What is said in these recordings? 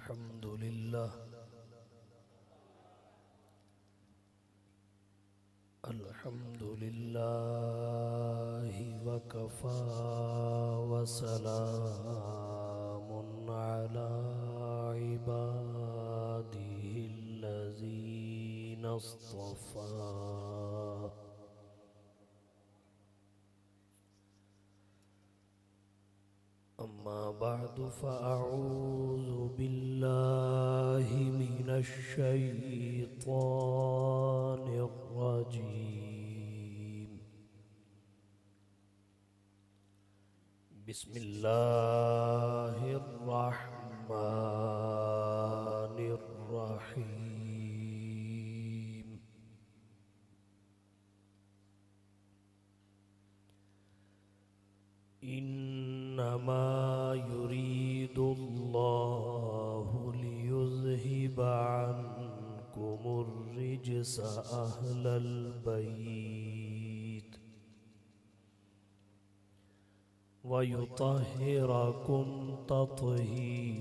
अल्हम्दुलिल्लाह अल्हम्दुलिल्लाहि वकफ़ा वसलामुन अला इबादिहिल्लज़ीना इस्तफ़ा अम्मा बअदु फ़अऊज़ु बिल्लाहि मिनश शैतानिर रजीम। बिस्मिल्लाहिर रहमानिर रहीम। इन्नमा युरीदुल्लाहु लियुज़हिबा अन्कुमुर रिज्स अहलल बैत व युतहिरकुम तत्हीरा।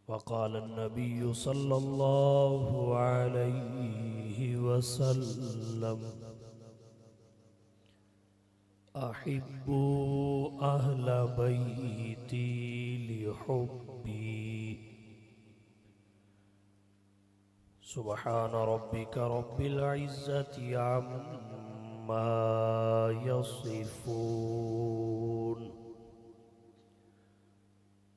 वक़ाल नबिय्यु सल्लल्लाहु अलैहि वसल्लम अहिब्बू अहल बैती लिहुब्बी। सुब्हान रब्बिका रब्बिल इज़्ज़ति अम्मा यसिफून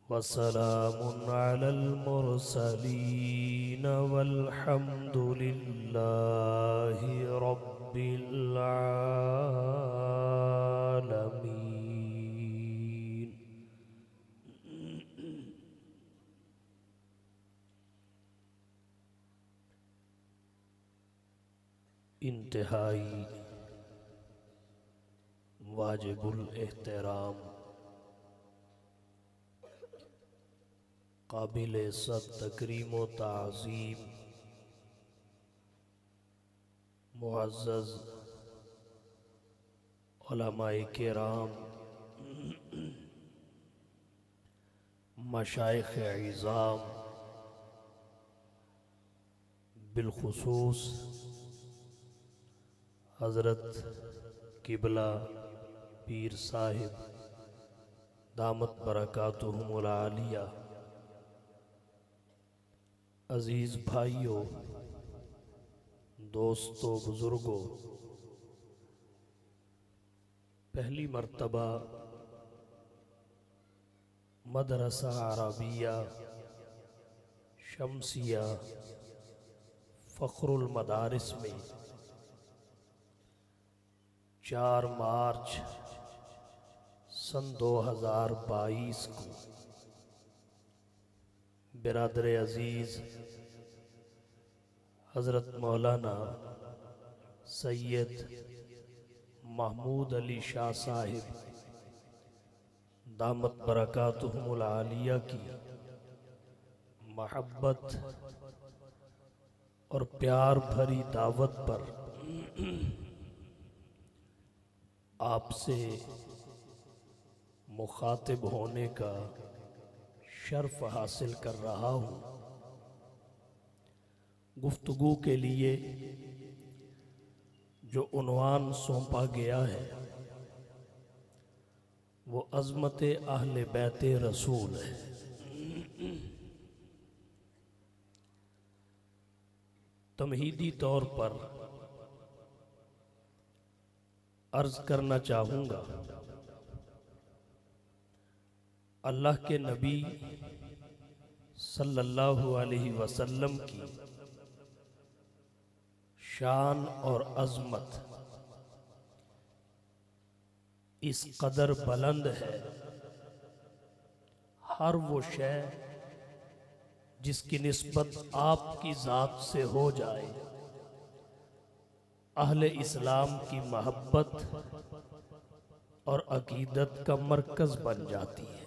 वसलामुन अलल मुरसलीन वल्हम्दुलिल्लाहि रब्बिल आलमीन। इंतहाई वाजिबुल एहतराम काबिल सद तकरीम व ताज़ीम मुअज़्ज़ज़ उलमाए किराम, मशाइख़ इज़ाम, बिलखुसूस हज़रत किबला पीर साहिब दामत बरकातुहुमुल आलिया, अज़ीज़ भाइयों, दोस्तों, बुज़ुर्गों, पहली मर्तबा मदरसा अरबिया शम्सिया फ़ख्रुल मदारिस में 4 मार्च सन 2022 को बिरादर अजीज़ हज़रत मौलाना सैयद महमूद अली शाह साहिब दामत बरकातुहुमुल आलिया की महब्बत और प्यार भरी दावत पर आपसे मुखातिब होने का शर्फ हासिल कर रहा हूँ। गुफ्तगू के लिए जो उन्वान सौंपा गया है वो अज़मत अहले बैते रसूल है। तमहीदी तौर पर अर्ज करना चाहूँगा, अल्लाह के नबी सल्लल्लाहु अलैहि वसल्लम की शान और अज़मत इस कदर बुलंद है, हर वो शय जिसकी निस्बत आपकी ज़ात से हो जाए अहले इस्लाम की महब्बत और अकीदत का मरकज़ बन जाती है।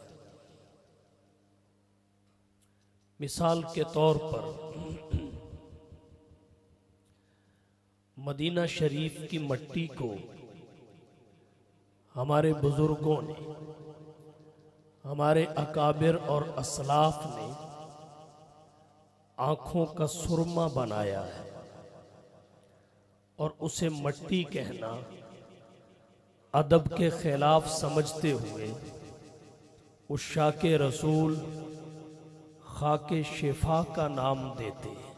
मिसाल के तौर पर मदीना शरीफ की मट्टी को हमारे बुजुर्गों ने हमारे अकाबिर और असलाफ ने आँखों का सुरमा बनाया है और उसे मट्टी कहना अदब के खिलाफ समझते हुए उस शाके रसूल खाके शिफा का नाम देते हैं।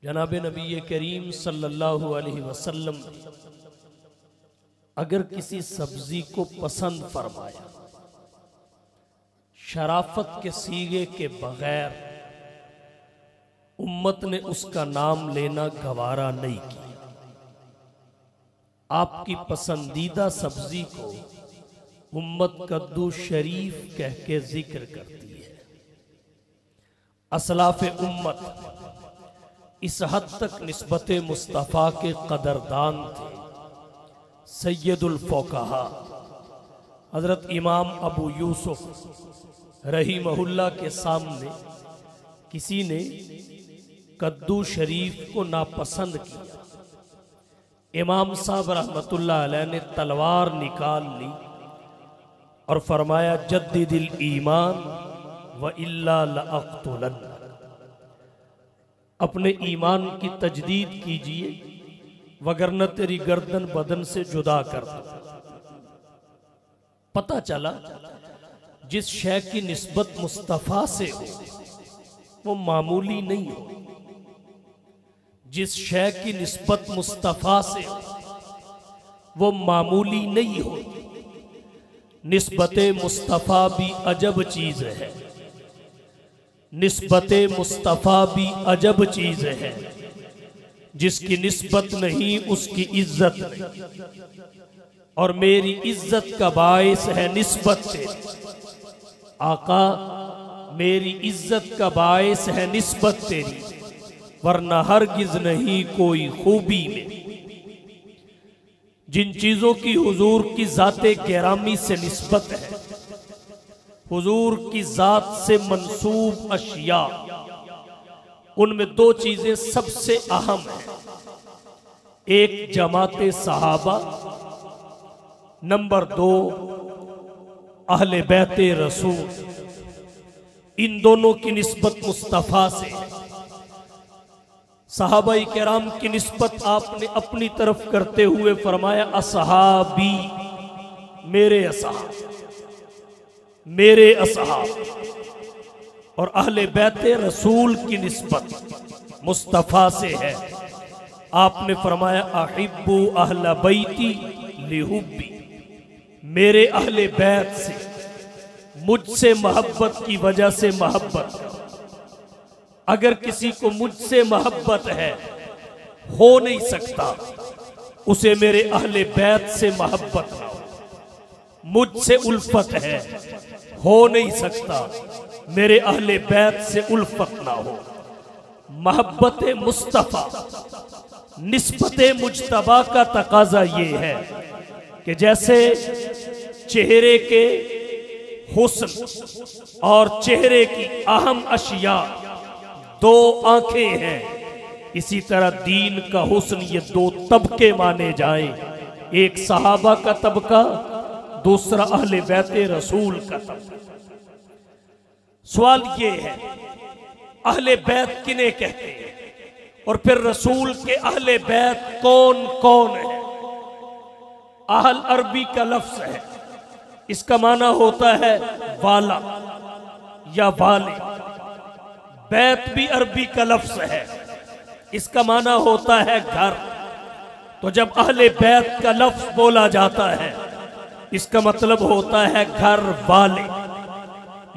जनाब नबी करीम सल्लल्लाहु अलैहि वसल्लम अगर किसी सब्जी को पसंद फरमाया, शराफत के सीगे के बगैर उम्मत ने उसका नाम लेना गवारा नहीं किया। आपकी पसंदीदा सब्जी को उम्मत कद्दू शरीफ कह के जिक्र करती है। असलाफ उम्मत इस हद तक निस्बत मुस्तफ़ा के कदरदान थे। सैयदुल फौकाहा हजरत इमाम अबू यूसुफ रहीमहुल्लाह के सामने किसी ने कद्दू शरीफ को नापसंद किया। इमाम साहब रहमतुल्लाह अलैह ने तलवार निकाल ली और फरमाया जद्दिदिल ईमान व इल्ला लअक़्तुलन, अपने ईमान की तजदीद कीजिए वगरना तेरी गर्दन बदन से जुदा कर दो। पता चला जिस शय की निस्बत मुस्तफ़ा से हो वो मामूली नहीं हो। जिस शय की निस्बत मुस्तफ़ा से हो वो मामूली नहीं हो। निस्बते मुस्तफ़ा भी अजब चीज है। निस्बते मुस्तफ़ा भी अजब चीज है। जिसकी निस्बत नहीं उसकी इज्जत नहीं, और मेरी इज्जत का बायस है निस्बत से। आका मेरी इज्जत का बायस है निस्बत तेरी, वरना हरगिज नहीं कोई खूबी में। जिन चीजों की हुजूर की जाते गिरामी से निस्बत है, हुजूर की जात से मंसूब अशिया, उनमें दो चीजें सबसे अहम हैं। एक जमाते सहाबा, नंबर 2 अहले बैते रसूल। इन दोनों की निस्बत मुस्तफ़ा से है। सहाबाई किराम की निस्बत आपने अपनी तरफ करते हुए फरमाया असहाबी, मेरे असहाब, मेरे असहाब। और अहले बैते रसूल की निस्बत मुस्तफ़ा से है। आपने फरमाया अहिब्बु अहला बैती लिहुब्बी, मेरे अहले बैत से मुझसे मोहब्बत की वजह से मोहब्बत। अगर किसी को मुझसे मोहब्बत है, हो नहीं सकता उसे मेरे अहले बैत से मोहब्बत ना हो। मुझसे उल्फत है, हो नहीं सकता मेरे अहले बैत से उल्फत ना हो। मोहब्बत मुस्तफ़ा, निस्बत मुज्तबा का तकाजा ये है कि जैसे चेहरे के हुस्न और चेहरे की अहम अशिया 2 आंखें हैं, इसी तरह दीन का हुस्न ये 2 तबके माने जाए। एक सहाबा का तबका, दूसरा अहले बैते रसूल का तबका। सवाल ये है अहले बैत किन्हें कहते हैं, और फिर रसूल के अहले बैत कौन कौन है? अहल अरबी का लफ्ज है, इसका माना होता है वाला या वाले। बैत भी अरबी का लफ्ज है, इसका माना होता है घर। तो जब अहले बैत का लफ्ज बोला जाता है, इसका मतलब होता है घर वाले।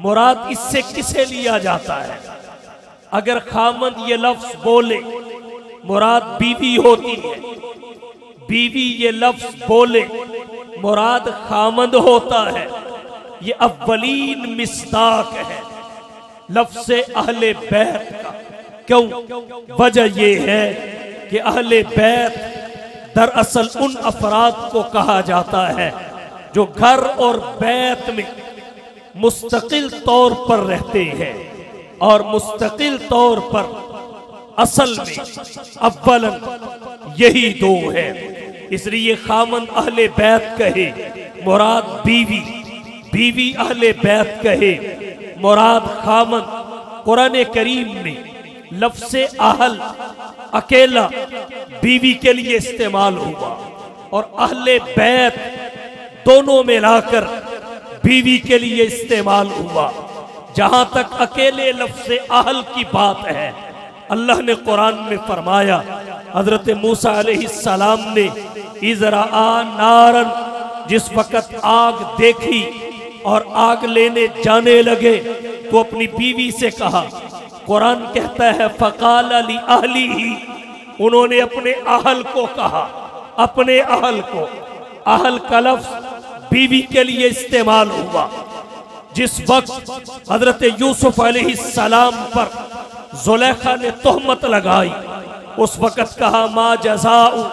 मुराद इससे किसे लिया जाता है? अगर खामद ये लफ्ज बोले, मुराद बीवी होती है। बीवी ये लफ्ज बोले, मुराद खामद होता है। ये अव्वलीन मिस्ताक है लफ्ज अहले बैत का। क्यों? वजह ये है कि अहले बैत दरअसल उन अफराद को कहा जाता है जो घर और बैत में मुस्तकिल तौर पर रहते हैं, और मुस्तकिल तौर पर असल में अव्वलन यही 2 है। इसलिए खामन अहले बैत कहे, मुराद बीवी बीवी अहले बैत कहे मुराद खामन। कुरान करीम में लफ्ज़े अहल अकेला बीवी के लिए इस्तेमाल हुआ और अहले बैत दोनों मिलाकर बीवी के लिए इस्तेमाल हुआ। जहां तक अकेले लफ्ज़े अहल की बात है, अल्लाह ने कुरान में फरमाया, हजरत मूसा अलैहिस्सलाम ने इज़रा नारन, जिस वक़्त आग देखी और आग लेने जाने लगे तो अपनी बीवी से कहा। कुरान कहता है फ़क़ाल ली अहली ही, उन्होंने अपने अहल को कहा, अपने अहल को। अहल का लफ्ज़ बीवी के लिए इस्तेमाल हुआ। जिस वक्त हजरत यूसुफ अलैहिस्सलाम पर ज़ुलेखा ने तोहमत लगाई, उस वक़्त कहा मा जज़ाउ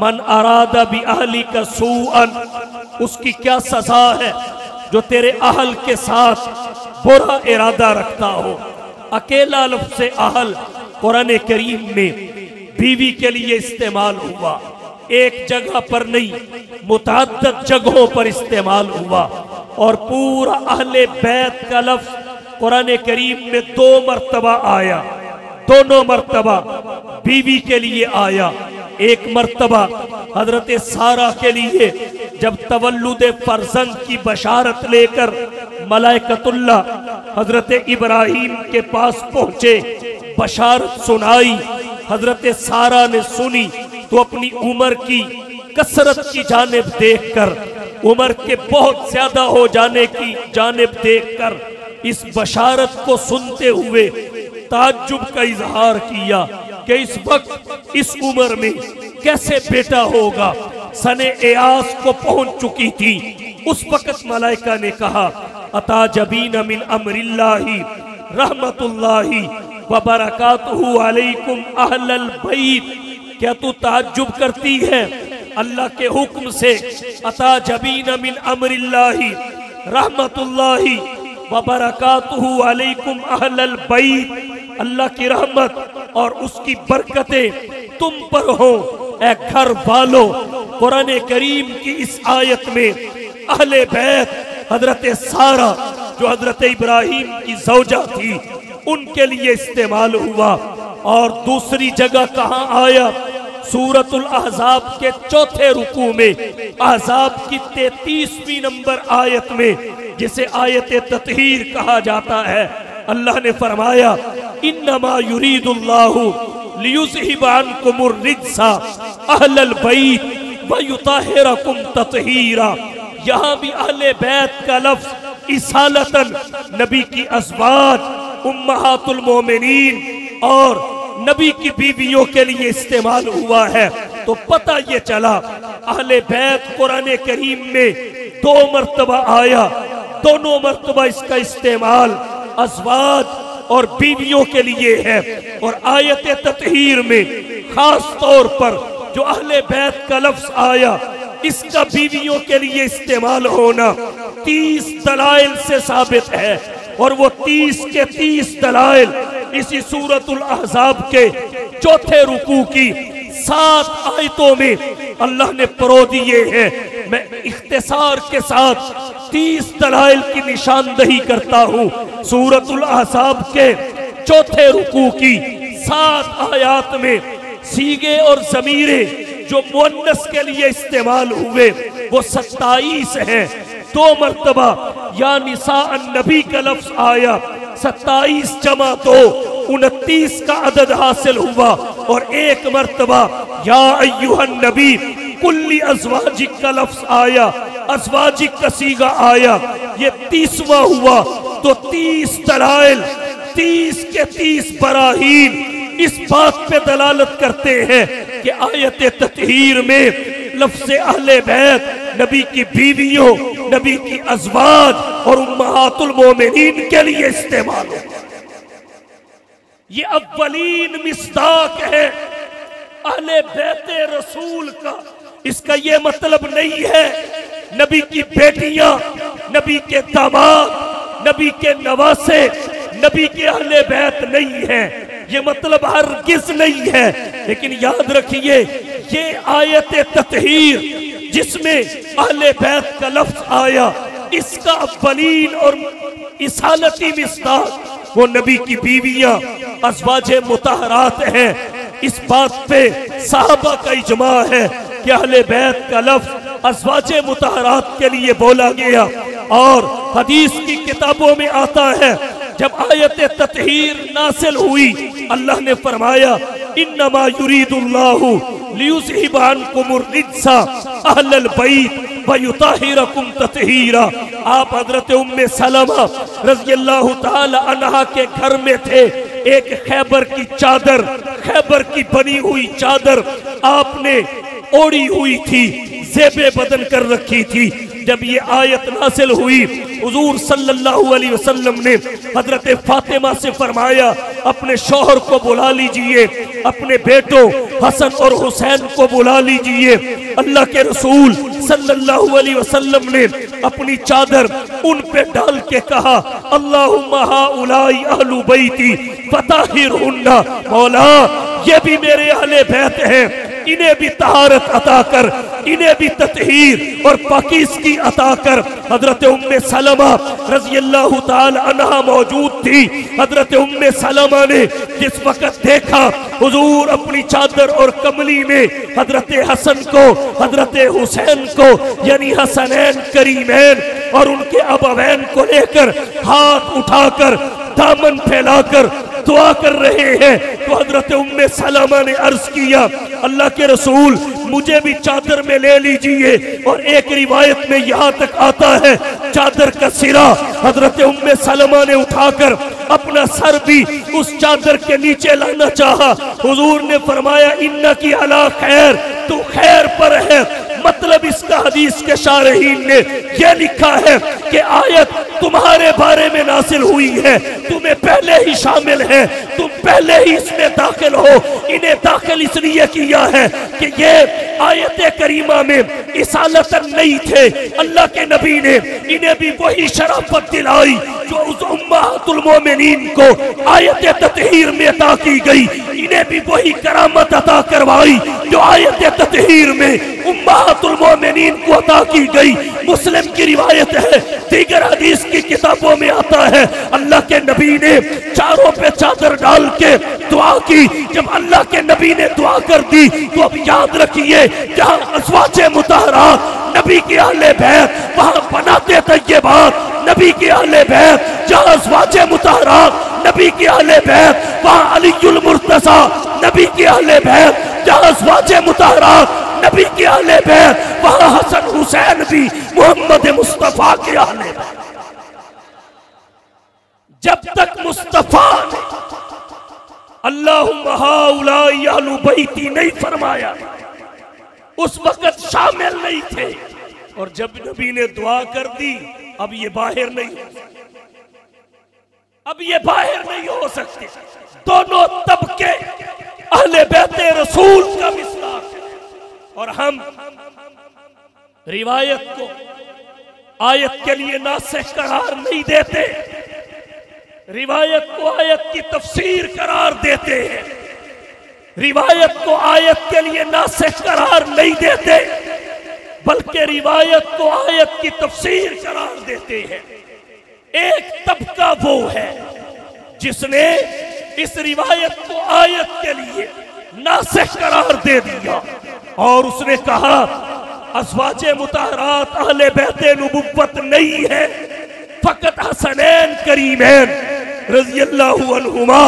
मन अरादा बि अहलिका सूअन, उसकी क्या सजा है जो तेरे अहल के साथ बुरा इरादा रखता हो। अकेला लफ्ज़ अहल कुरान करीम में बीवी के लिए इस्तेमाल हुआ, एक जगह पर नहीं, मुतअद्दिद जगहों पर इस्तेमाल हुआ। और पूरा अहले बैत का लफ्ज़ कुरान करीम में 2 मरतबा आया, दोनों मरतबा बीवी के लिए आया। एक मरतबा हजरत सारा के लिए जब तवल्लुद फरजंद की बशारत लेकर मलाइकतुल्लाह हजरत इब्राहीम के पास पहुंचे, बशारत सुनाई, हजरत सारा ने सुनी तो अपनी उम्र की कसरत की जानिब देखकर, उम्र के बहुत ज्यादा हो जाने की जानिब देखकर इस बशारत को सुनते हुए ताज्जुब का इजहार किया कि इस वक्त इस उम्र में कैसे बेटा होगा। सने एयास को पहुंच चुकी थी। उस वक्त मलाइका ने कहा अताजबीन मिन अमरिल्लाहि रहमतुल्लाहि व बरकातुहु अलैकुम अहलल बैत, क्या तू ताज्जुब करती है अल्लाह के हुक्म से। अताजबीन मिन अमरिल्लाहि रहमतुल्लाहि व बरकातुहु अलैकुम अहलल बैत, अल्लाह की रहमत और उसकी बरकतें तुम पर हो ए घर वालों। कुरान करीम की इस आयत में अहले बैत हजरत सारा जो हजरत इब्राहीम की ज़ौजा थी उनके लिए इस्तेमाल हुआ। और दूसरी जगह कहाँ आया? सूरतुल अहज़ाब के 4थे रुकू में, अहज़ाब की 33वीं नंबर आयत में, जिसे आयत ततहीर कहा जाता है, अल्लाह ने फरमाया इन्नमा युरीदुल्लाहु लियुज़हिबा अन्कुमुर रिज्सा अहलल बैत व युताहिरकुम तत्हीरा। यहाँ भी अहले बैत का लफ्ज़ इसालतन नबी की अज़वाज उम्महातुल मोमिनीन और नबी की बीवियों के लिए इस्तेमाल हुआ है। तो पता ये चला अहले बैत कुरान करीम में 2 मरतबा आया, दोनों मरतबा इसका इस्तेमाल अज़वाज और बीवियों के लिए है। और आयत ततहीर में खास तौर पर जो अहले बैत का लफ्ज़ आया, इसका बीवियों के लिए इस्तेमाल होना 30 दलाइल से साबित है। और वो 30 के 30 दलाइल इसी सूरतुल अहज़ाब के 4थे रुकू की 7 आयतों में अल्लाह ने परो दिए हैं। मैं इख्तिसार के साथ 30 दलाइल की निशानदही करता हूँ। सूरतुल अहज़ाब के 4थे रुकू की 7 आयात में सीगे और ज़मीरे जो मुअन्नस के लिए इस्तेमाल हुए वो 27 है। 2 मरतबा या निसा नबी का लफ्ज़ आया, 27 जमा 2 29 का अदद हासिल हुआ। और 1 मरतबा या अय्युहन नबी कुल्ली अज़वाजिक का लफ्ज़ आया, अज़वाजिक का सीगा आया, ये 30वां हुआ। तो 30 दलाइल, 30 के 30 बराहीन इस बात पे दलालत करते हैं कि आयत ततहीर में लफ्ज़े अहले बैत नबी की बीवियों, नबी की अज़वाज और उम्महातुल मोमिनीन के लिए इस्तेमाल हो। ये अव्वलीन मिस्दाक है अहले बैते रसूल का। इसका ये मतलब नहीं है नबी की बेटियां, नबी के दामाद, नबी के नवासे, नबी के अहले बैत नहीं है, ये मतलब हरगिज़ नहीं है। लेकिन याद रखिए ये आयत ततहीर जिसमें अहले बैत का लफ्ज़ आया, इसका अव्वलीन और इसालती मिस्दाक वो नबी की बीवियां अज़वाजे मुतहरात हैं। इस बात पे साहबा का इजमा है कि अहले बैत का लफ्ज़ अज़वाजे मुतहरात के लिए बोला गया। और हदीस की किताबों में आता है जब आयत ततहीर नासिल हुई, अल्लाह ने फरमाया इन्नमा युरीदुल्लाहु लियुज़हिबा अन्कुमुर रिज्सा अहलल बैत व युताहिरकुम ततहीरा। आप हज़रत उम्मे सलमा रज़ियल्लाहु ताला अन्हा के घर में थे। एक खैबर की चादर, खैबर की बनी हुई चादर आपने ओढ़ी हुई थी, ज़ेबे बदन कर रखी थी। जब ये आयत नासिल हुई, हुजूर सल्लल्लाहु अलैहि वसल्लम ने हजरत फातिमा से फरमाया अपने शौहर को बुला लीजिए, अपने बेटों हसन और हुसैन को बुला लीजिए। अल्लाह के रसूल सल्लल्लाहु अलैहि वसल्लम ने अपनी चादर उन पे डाल के कहा अल्लाहुम्मा हाउलाई अहलु बैती फताहिरहुन्ना। मौला ये भी मेरे अहले बैत हैं, इन्हें भी तहारत अता कर, इन्हें भी ततहीर और पाकीज़गी अता कर। हजरत उम्मे सलमा रज़ियल्लाहु ताला अन्हा मौजूद थी। हजरत उम्मे सलमा ने जिस वक़्त देखा हुजूर अपनी चादर और कमली में हजरत हसन को, हजरत हुसैन को यानी हसनैन करीमैन और उनके अबवैन को लेकर हाथ उठाकर दामन फैलाकर दुआ कर रहे हैं, तो हजरत उम्मे सलमा ने अर्ज किया अल्लाह के रसूल मुझे भी चादर में ले लीजिए। और एक रिवायत में यहाँ तक आता है चादर का सिरा हजरत उम्मे सलमा ने उठाकर अपना सर भी उस चादर के नीचे लाना चाहा। हुजूर ने फरमाया इन्ना की अला खैर, तू खैर पर है। मतलब इसका हदीस के शारहीन ने यह लिखा है कि आयत तुम्हारे बारे में नासिल हुई है, तुम्हें पहले ही शामिल है, तुम पहले ही इसमें दाखिल हो। इन्हें दाखिल इसलिए किया है कि ये आयत करीमा में इसालतन नहीं थे। अल्लाह के नबी ने इन्हें भी वही शराफत दिलाई जो उस उम्महातुल मोमिनीन को आयत ततहीर में अता की गई। इन्हें भी वही करामत अता करवाई जो आयत ततहीर में उम्महातुल मोमिनीन को अता की गई। मुस्लिम की रिवायत है, दीगर हदीस की किताबों में आता है अल्लाह के नबी ने चारों पे चादर डाल के दुआ की। जब अल्लाह के नबी ने दुआ कर दी तो अब याद रखिए जहां अज़वाजे मुतहरात नबी के अहले बैत वहां बनाते तय्यबात नबी के अहले बैत, जहां अज़वाजे मुतहरात नबी के अहले बैत वहां अलीयुल मुर्तज़ा नबी के अहले बैत, जहां अज़वाजे मुतहरात नबी के अहले बैत वहां हसन हुसैन भी मोहम्मद मुस्तफा के अहले बैत। जब तक मुस्तफा ने अल्लाहुम्मा हाउलाई अहलु बैती नहीं फरमाया उस वक्त शामिल नहीं थे। और जब नबी ने दुआ कर दी अब ये बाहर नहीं, अब ये बाहर नहीं हो सकते। दोनों तबके अहले बैते रसूल का मिसलाक है। और हम रिवायत को आयत के लिए नासिख करार नहीं देते, रिवायत को आयत की तफसीर करार देते हैं। रिवायत को आयत के लिए नासिख करार नहीं देते बल्कि रिवायत को आयत की तफसीर करार देते हैं। एक तबका वो है जिसने इस रिवायत को आयत के लिए नासिख करार दे दिया और उसने कहा अज़वाजे मुतहरात अहले बैते नबुव्वत नहीं है, फकत हसनैन करीमैन रज़ियल्लाहु अन्हुमा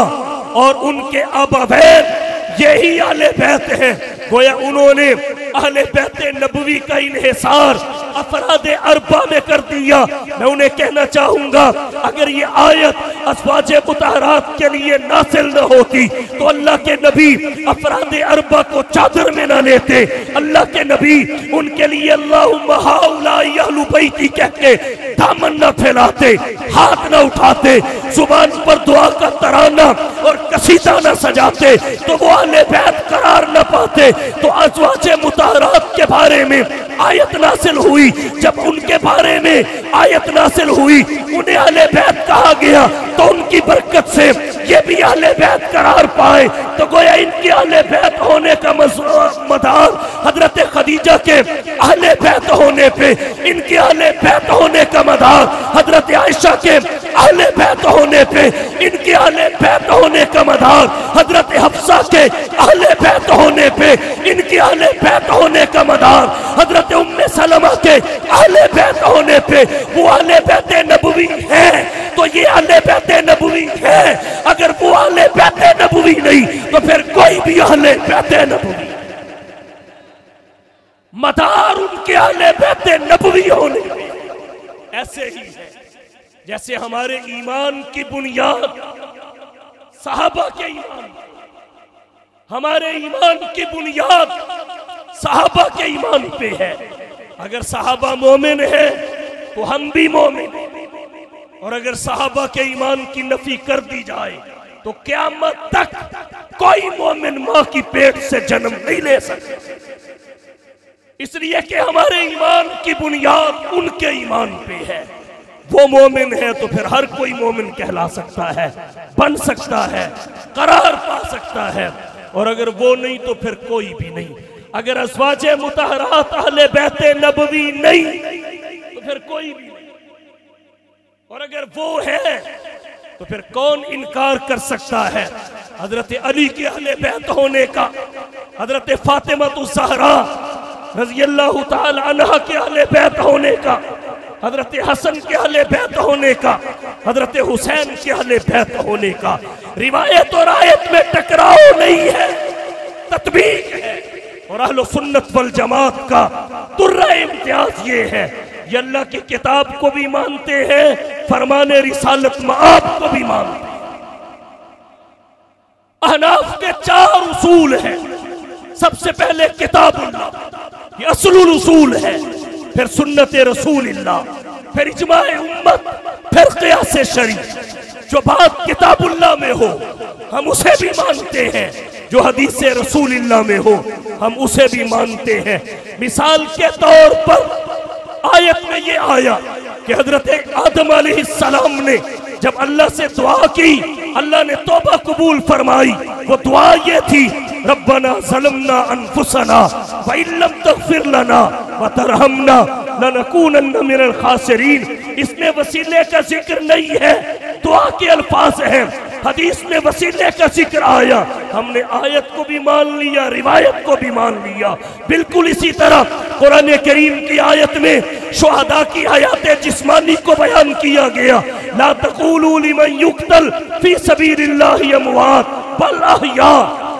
और उनके अबवैन यही अहले बैत हैं। गोया उन्होंने अहले बैते नबवी का इन्हिसार अफराद अरबा में कर दिया। मैं उन्हें कहना चाहूंगा अगर ये आयत अज़वाजे मुतहरात के लिए नासिल न होती तो अल्लाह के नबी अफराद अरबा को चादर में न लेते। अल्लाह के नबी उनके लिए अल्लाहुम्मा हाउलाई अहलु बैती कह के दामन न फैलाते, हाथ न उठाते, जुबान पर दुआ का तराना और कसीदा न सजाते तो वो अहले बैत करार न पाते। तो अज़वाजे मुतहरात के बारे में आयत नासिल हुई, जब उनके बारे में आयत नासिल हुई उन्हें अहले बैत कहा गया तो उनकी बरकत से ये भी अहले बैत करार पाए। तो गोया इनके अहले बैत होने का मदार हजरत खदीजा के अहले बैत होने पे, इनके अहले बैत होने का मदार, हजरत आयशा के अहले बैत होने पे, इनके अहले बैत होने का मदार, हजरत हफ्सा के अहले बैत होने पे, इनके अहले बैत होने का मदार, हजरत उम्मे सलमा के अहले बैत होने पे। वो अहले बैत नबवी है तो ये अहले बैत नबवी है, अगर वो अहले बैत नबवी नहीं तो फिर कोई भी अहले बैत नबवी। मदार उनके अहले बैत नबवी होने। ऐसे ही है जैसे हमारे ईमान की बुनियाद सहाबा के ईमान, हमारे ईमान की बुनियाद सहाबा के ईमान पे है। अगर सहाबा मोमिन है तो हम भी मोमिन हैं, और अगर सहाबा के ईमान की नफी कर दी जाए तो क़यामत तक कोई मोमिन मां की पेट से जन्म नहीं ले सकता, इसलिए कि हमारे ईमान की बुनियाद उनके ईमान पे है। वो मोमिन है तो फिर हर कोई मोमिन कहला सकता है, बन सकता है, करार पा सकता है, और अगर वो नहीं तो फिर कोई भी नहीं। अगर अज़वाजे मुतहरात अहले बैते नबवी नहीं तो फिर कोई भी नहीं, और अगर वो है तो फिर कौन इनकार कर सकता है हजरत अली के अहले बैत होने का, हजरत फातिमा ज़हरा रज़ी अल्लाह ताला अन्हा के अहले बैत होने का, हजरत हसन के अहले बैत होने का, हजरत हुसैन के अहले बैत होने का। रिवायत और आयत में टकराव नहीं है, तत्बीक है। और अहले सुन्नत वल जमात का तुर्रा इम्तियाज ये है, ये अल्लाह की किताब को भी मानते हैं, फरमाने रिसालत मआब को भी मानते हैं। अहनाफ के 4 उसूल हैं। सबसे पहले किताबुल्लाह, ये असलुल उसूल है, फिर सुन्नत रसूलिल्लाह, फिर इजमाए उम्मत, फिर क़ियास शरई। जो बात किताबुल्लाह में हो हम उसे भी मानते हैं, जो हदीस रसूलिल्लाह में हो हम उसे भी मानते हैं। मिसाल के तौर पर आयत में ये आया कि हजरत आदम अलैहिस्सलाम ने जब अल्लाह से दुआ की, अल्लाह ने तौबा कबूल फरमाई। वो दुआ ये थी, रब्बना ज़लमना अनफुसना व इल्लम तग़फिर लना व तरहमना लनकूनन्ना मिनल खासिरीन। इसमें वसीले का जिक्र नहीं है, दुआ के अल्फाज हैं। हदीस में वसीले का जिक्र आया, हमने आयत को भी मान लिया, रिवायत को भी मान लिया। बिल्कुल इसी तरह कुरान करीम की आयत में शुहदा की हयात जिस्मानी को बयान किया गया, ला तक़ूलू लिमन युक़तल फी सबीलिल्लाहि अमवात बल अहया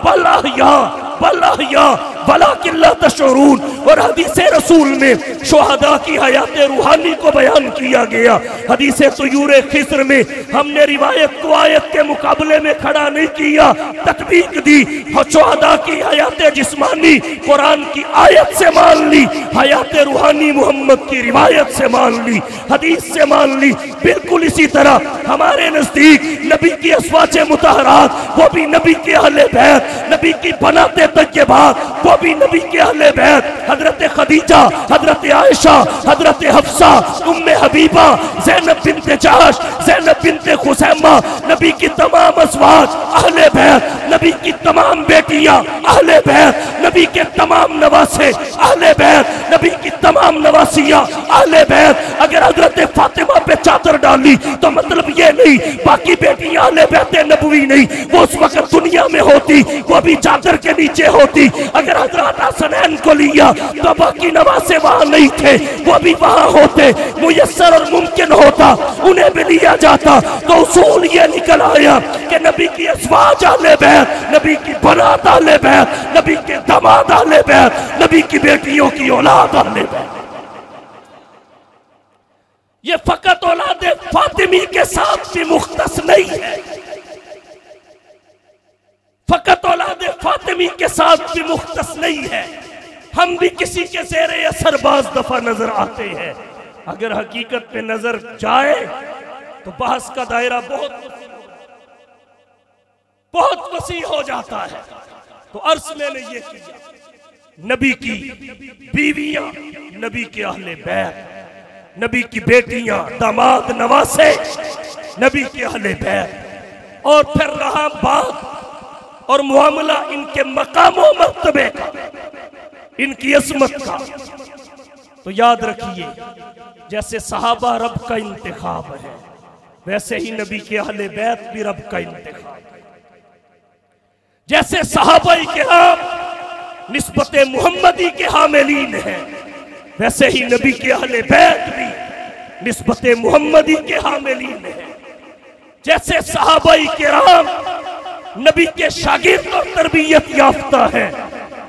बल अहया बल अहया वलाकिन ला तशऊरून। और हदीस रसूल में शुहदा की हयात रूहानी को बयान किया गया। हदीस तुयूर खिस्र में हमने रिवायत को आयत के मुकाबले में खड़ा नहीं किया, तत्बीक दी। शुहदा की हयात जिस्मानी कुरान की आयत से मान ली, हयात रूहानी मोहम्मद की रिवायत से मान ली, हदीस से मान ली। बिल्कुल इसी तरह हमारे नजदीक नबी की अज़वाजे मुतहरात, वो भी नबी के अहले बैत, नबी की बनाते तय्यबात, वो भी नबी के अहले बैत, हजरत खदीजा, हजरत आयशा, हजरत हफ्सा, उम्मे हबीबा, ज़ैनब बिन्ते जहश, ज़ैनब बिन्ते खुज़ैमा, नबी की तमाम अज़वाज अहले बैत, नबी की तमाम बेटियां अहले बैत, नबी के तमाम नवासे अहले बैत, नबी की तमाम नवासियां अहले बैत। अगर हजरत फातिमा पे चादर डाली तो मतलब ये नहीं बाकी बेटियां अहले बैत नबवी नहीं, वो उस वक्त दुनिया में होती, वो भी चादर के नीचे होती। अगर हजरत हसनैन को लिया तो बाकी नवासे वहां नहीं थे, वो भी वहां होते। मुयस्सर और मुमकिन होता उन्हें भी लिया जाता। तो उसूल ये निकल आया कि नबी की अज़वाज अहले बैत, नबी की बनात अहले बैत, नबी के दामाद अहले बैत, नबी की बेटियों की औलाद अहले बैत। ये फकत औलाद फातिमी के साथ भी मुख्तस नहीं है, फकत औलाद फातिमी के साथ भी मुख्तस नहीं है। हम भी किसी के ज़ेरे असर बाज़ दफा नजर आते हैं। अगर हकीकत पे नजर जाए तो बहस का दायरा बहुत वसी हो जाता है। तो अर्ज मैंने ये किया, नबी की बीवियां, नबी के अहले बैत, नबी की बेटियां, दामाद, नवासे, नबी के अहले बैत। और फिर रहा बात और मुआमला इनके मकाम और मर्तबे का, इनकी अजमत का। तो याद रखिए, जैसे सहाबा रब का इंतखाब है, वैसे ही नबी के अहले बैत भी रब का इंतखाब है। जैसे सहाबाई किराम निस्बत मुहम्मदी के हामिलीन हैं, वैसे ही नबी के अहले बैत भी निस्बत मुहम्मदी के हामिलीन हैं। जैसे सहाबाई किराम नबी के शागिर्द और तरबियत याफ्ता है,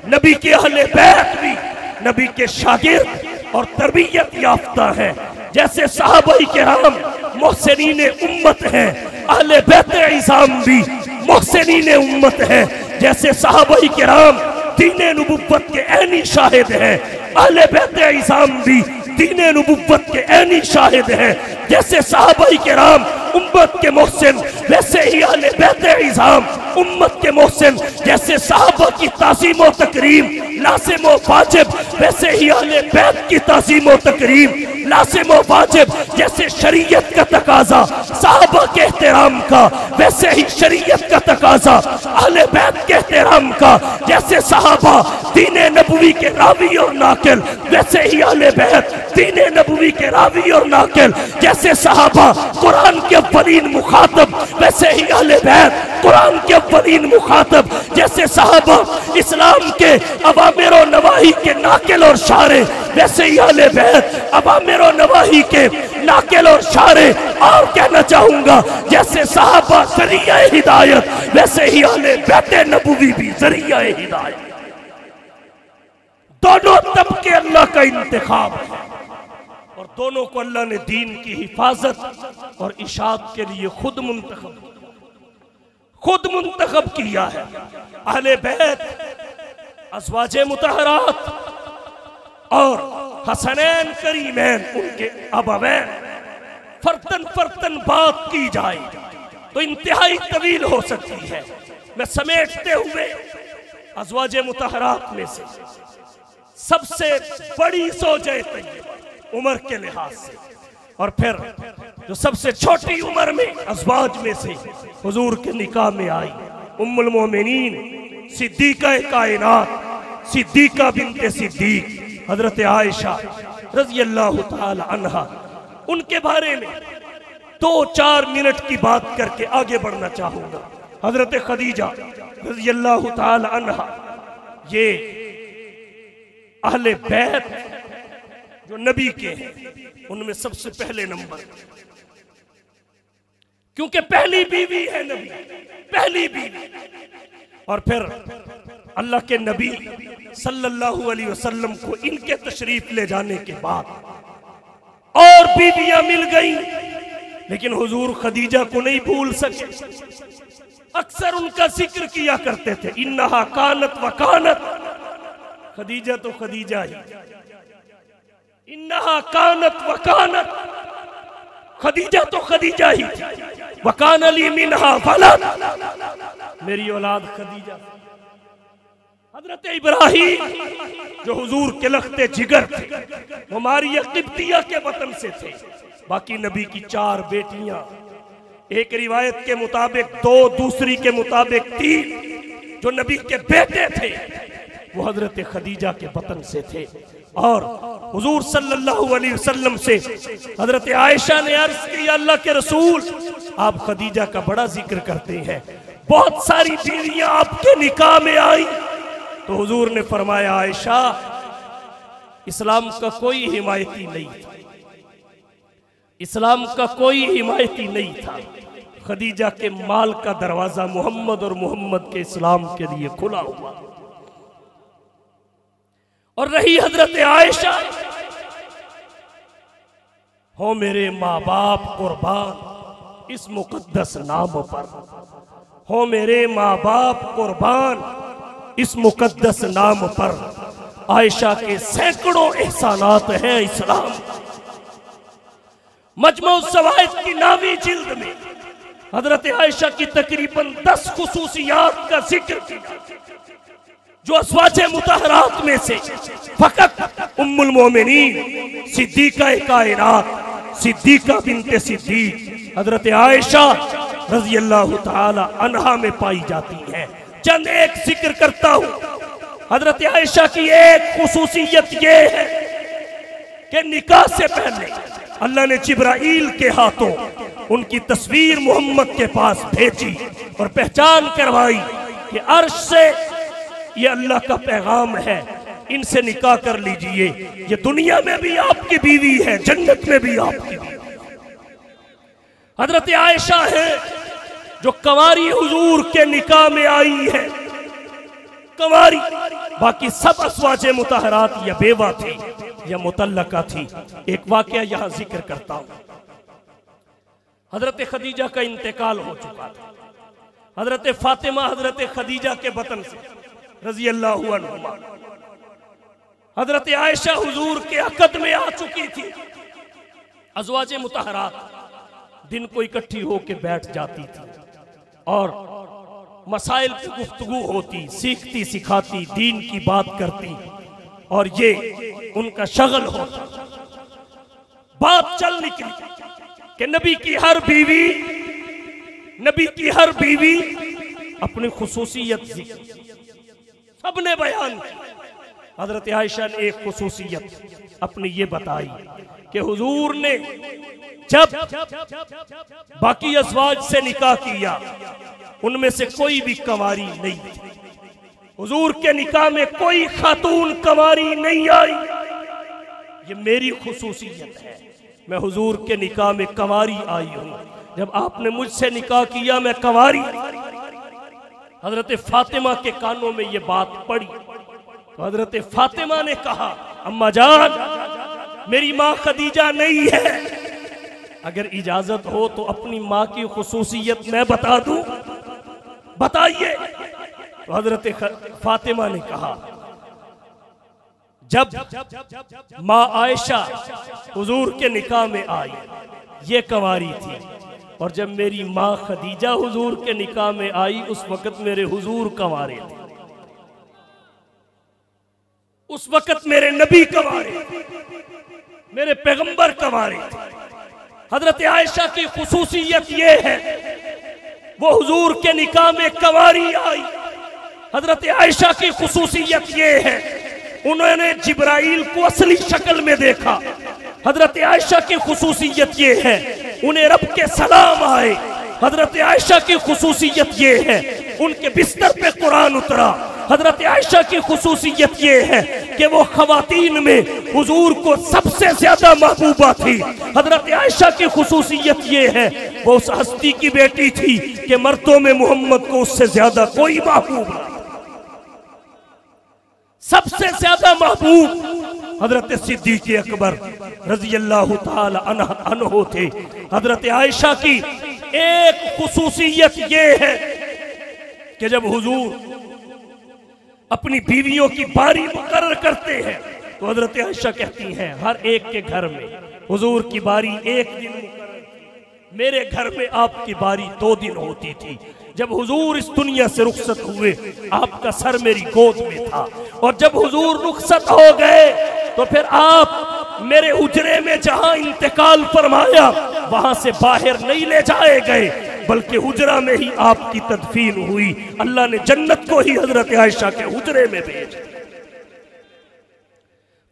नबी के अहले बैत भी नबी के शागिर्द और तरबियत याफ्ता है। जैसे सहाबाई किराम मोहसिनीन उम्मत है, अहले बैत इज़ाम भी मोहसिनीन उम्मत है। जैसे सहाबाई किराम दीने नबुव्वत के ऐनी शाहिद हैं, अहले बैत इज़ाम भी दीने नबुव्वत के ऐनी शाहिद हैं। जैसे सहाबाई किराम उम्मत के मोहसिन, वैसे ही अहले बैत इज़ाम उम्मत के मोहसिन। जैसे सहाबा की ताज़ीम व तकरीम लाज़िम व वाजिब, वैसे ही अहले बैत की ताज़ीम व तकरीम लाज़िम व वाजिब। जैसे शरीयत का तकाजा सहाबा के एहतराम का, वैसे ही शरीयत का तकाजा अहले बैत के एहतराम का। जैसे सहाबा दीने नबवी के रावी और नाकिल, वैसे ही अहले बैत दीने नबवी के रावी और नाकिल। जैसे सहाबा कुरान के अव्वलीन मुखातब, वैसे ही अहले बैत कुरान के अव्वलीन मुखातब। जैसे सहाबा इस्लाम के अवामिर और नवाही के नाकिल और शारे, वैसे ही अहले बैत अवामिर और नवाही के नाकिल और शारे। और कहना चाहूंगा, जैसे सहाबा ज़रिया हिदायत, वैसे ही अहले बैत नबवी भी ज़रिया हिदायत। दोनों तबके अल्लाह का इंतखाब है और दोनों को अल्लाह ने दीन की हिफाजत और इशाअत के लिए खुद मुंतखब किया है। अहले बैत अज़वाजे मुतहरात और हसनैन करीमैन, उनके अबवैन, फर्तन फर्तन बात की जाए तो इंतहाई तवील हो सकती है। मैं समेटते हुए अज़वाजे मुतहरात में से सबसे बड़ी ज़ौजे तय्यबा उम्र के लिहाज से, और फिर जो सबसे छोटी उम्र में अज़वाज में से हुजूर के निकाह में आई, उम्मुल मोमिनीन सिद्दीक़ा कायनात सिद्दीक़ा बिन्ते सिद्दीक़ हज़रत आयशा रज़ियल्लाहु ताला अन्हा, उनके बारे में 2-4 मिनट की बात करके आगे बढ़ना चाहूंगा। हज़रत खदीजा रज़ियल्लाहु ताला अन्हा, ये अहले बैत जो नबी के हैं उनमें सबसे पहले नंबर, क्योंकि पहली बीवी है नबी, पहली बीवी। और फिर अल्लाह के नबी सल्लल्लाहु अलैहि वसल्लम को इनके तशरीफ ले जाने के बाद और बीवियां मिल गई, लेकिन हुजूर खदीजा को नहीं भूल सके। अक्सर उनका जिक्र किया करते थे, इन्नहा कानत व कानत, खदीजा तो खदीजा ही, इन्नहा कानत व कानत, खदीजा तो खदीजा ही थी। वकान अली मिनहा वलद, मेरी औलाद खदीजा। हजरत इब्राहीम जो हुजूर के लख्ते जिगर थे, वो मारिया किब्तिया के वतन से थे। बाकी नबी की 4 बेटियां, एक रिवायत के मुताबिक 2, दूसरी के मुताबिक 3, जो नबी के बेटे थे वो हजरत खदीजा के वतन से थे। और हुजूर सल्लल्लाहु अलैहि वसल्लम से हजरत आयशा ने अर्ज की, अल्लाह के रसूल, आप खदीजा का बड़ा जिक्र करते हैं, बहुत सारी बीवियां आपके निकाह में आई। तो हुजूर ने फरमाया, आयशा, इस्लाम का कोई हिमायती नहीं था, इस्लाम का कोई हिमायती नहीं था। खदीजा के माल का दरवाजा मोहम्मद और मोहम्मद के इस्लाम के लिए खुला हुआ। और रही हजरत आयशा, हो मेरे माँ बाप कुर्बान इस मुकद्दस नाम पर, हो मेरे माँ बाप कुर्बान इस मुकद्दस नाम पर। आयशा के सैकड़ों एहसानात हैं इस्लाम। मजमू ज़वाइद की नावी जिल्द में हजरत आयशा की तकरीबन 10 खुसूसियात का जिक्र किया, जो अज़वाजे मुतहरात में से फकत उम्मुल मोमिनीन सिद्दीक़ा कायनात सिद्दीक़ा बिन्ते सिद्दीक़ हजरत आयशा रज़ियल्लाहु ताला अन्हा में पाई जाती है। चंद एक जिक्र करता हूं। हजरत आयशा की एक खुसूसियत ये है कि निकाह से पहले अल्लाह ने जिब्राइल के हाथों उनकी तस्वीर मोहम्मद के पास भेजी और पहचान करवाई कि अर्श से ये अल्लाह का पैगाम है, इनसे निकाह कर लीजिए, ये दुनिया में भी आपकी बीवी है, जन्नत में भी आपकी बीवी। हजरत आयशा है जो कंवारी हुजूर के निकाह में आई है, कंवारी। बाकी सब अज़वाजे मुतहरात या बेवा थी या मुतल्लका थी। एक वाकया यहां जिक्र करता हूं। हजरत खदीजा का इंतकाल हो चुका था। हजरत फातिमा हजरत खदीजा के बतन से रजी अल्लाहु अन्हुमा, हजरत आयशा हुजूर के अक़द में आ चुकी थी। अज़वाजे मुतहरात दिन को इकट्ठी होके बैठ जाती थी और मसाइल की गुफ्तगू होती, सीखती सिखाती, दीन की बात करती और ये उनका शगल होता। बात चल निकली कि नबी की हर बीवी अपनी खुसूसियत सबने बयान की। हजरत आयशा ने एक खुसूसियत अपनी ये बताई कि हुजूर ने जब बाकी अज़वाज से निकाह किया उनमें से कोई भी कंवारी नहीं थी। हुजूर के निकाह में कोई खातून कंवारी नहीं आई। ये मेरी खुसूसियत है, मैं हुजूर के निकाह में कंवारी आई हूं। जब आपने मुझसे निकाह किया मैं कंवारी। हजरत फातिमा के कानों में ये बात पड़ी तो हजरत फातिमा ने कहा, अम्मा जान, मेरी माँ खदीजा नहीं है, अगर इजाजत हो तो अपनी माँ की खुसूसियत मैं बता दूं, बताइए। तो हजरत फातिमा ने कहा, जब माँ आयशा हुजूर के निकाह में आई ये कंवारी थी, और जब मेरी माँ खदीजा हुजूर के निकाह में आई उस वक्त मेरे हुजूर कंवारे थे, उस वक्त मेरे नबी कंवारे थे, मेरे पैगंबर कंवारे थे। हजरत आयशा की खुसूसियत ये है वो हुजूर के निकाह में कंवारी आई। हजरत आयशा की खुसूसियत ये है उन्होंने जिब्राइल को असली शक्ल में देखा। हजरत आयशा की खुसूसियत ये है उन्हें रब के सलाम आए। हजरत आयशा की खुसूसियत ये है उनके बिस्तर पे कुरान उतरा। हजरत आयशा की खुसूसियत ये है कि वो खवातीन में हुजूर को सबसे ज्यादा महबूबा थी। हजरत आयशा की खुसूसियत ये है वो उस हस्ती की बेटी थी कि मर्दों में मोहम्मद को उससे ज्यादा कोई महबूब नहीं। सबसे ज्यादा महबूब हजरत सिद्दीक़ अकबर रज़ी अल्लाहु ताला अन्हु थे। हजरत आयशा की एक खुसूसियत ये है कि जब हुजूर अपनी बीवियों की बारी मुकर्रर करते हैं तो हजरत आयशा कहती हैं, हर एक के घर में हुजूर की बारी एक दिन मुकर्रर थी, मेरे घर में आपकी बारी 2 दिन होती थी। जब हुजूर इस दुनिया से रुखसत हुए आपका सर मेरी गोद में था, और जब हुजूर रुखसत हो गए तो फिर आप मेरे हुजरे में जहां इंतकाल फरमाया वहां से बाहर नहीं ले जाए गए, बल्कि हुजरा में ही आपकी तदफीन हुई। अल्लाह ने जन्नत को ही हजरत आयशा के हुजरे में भेज दिया।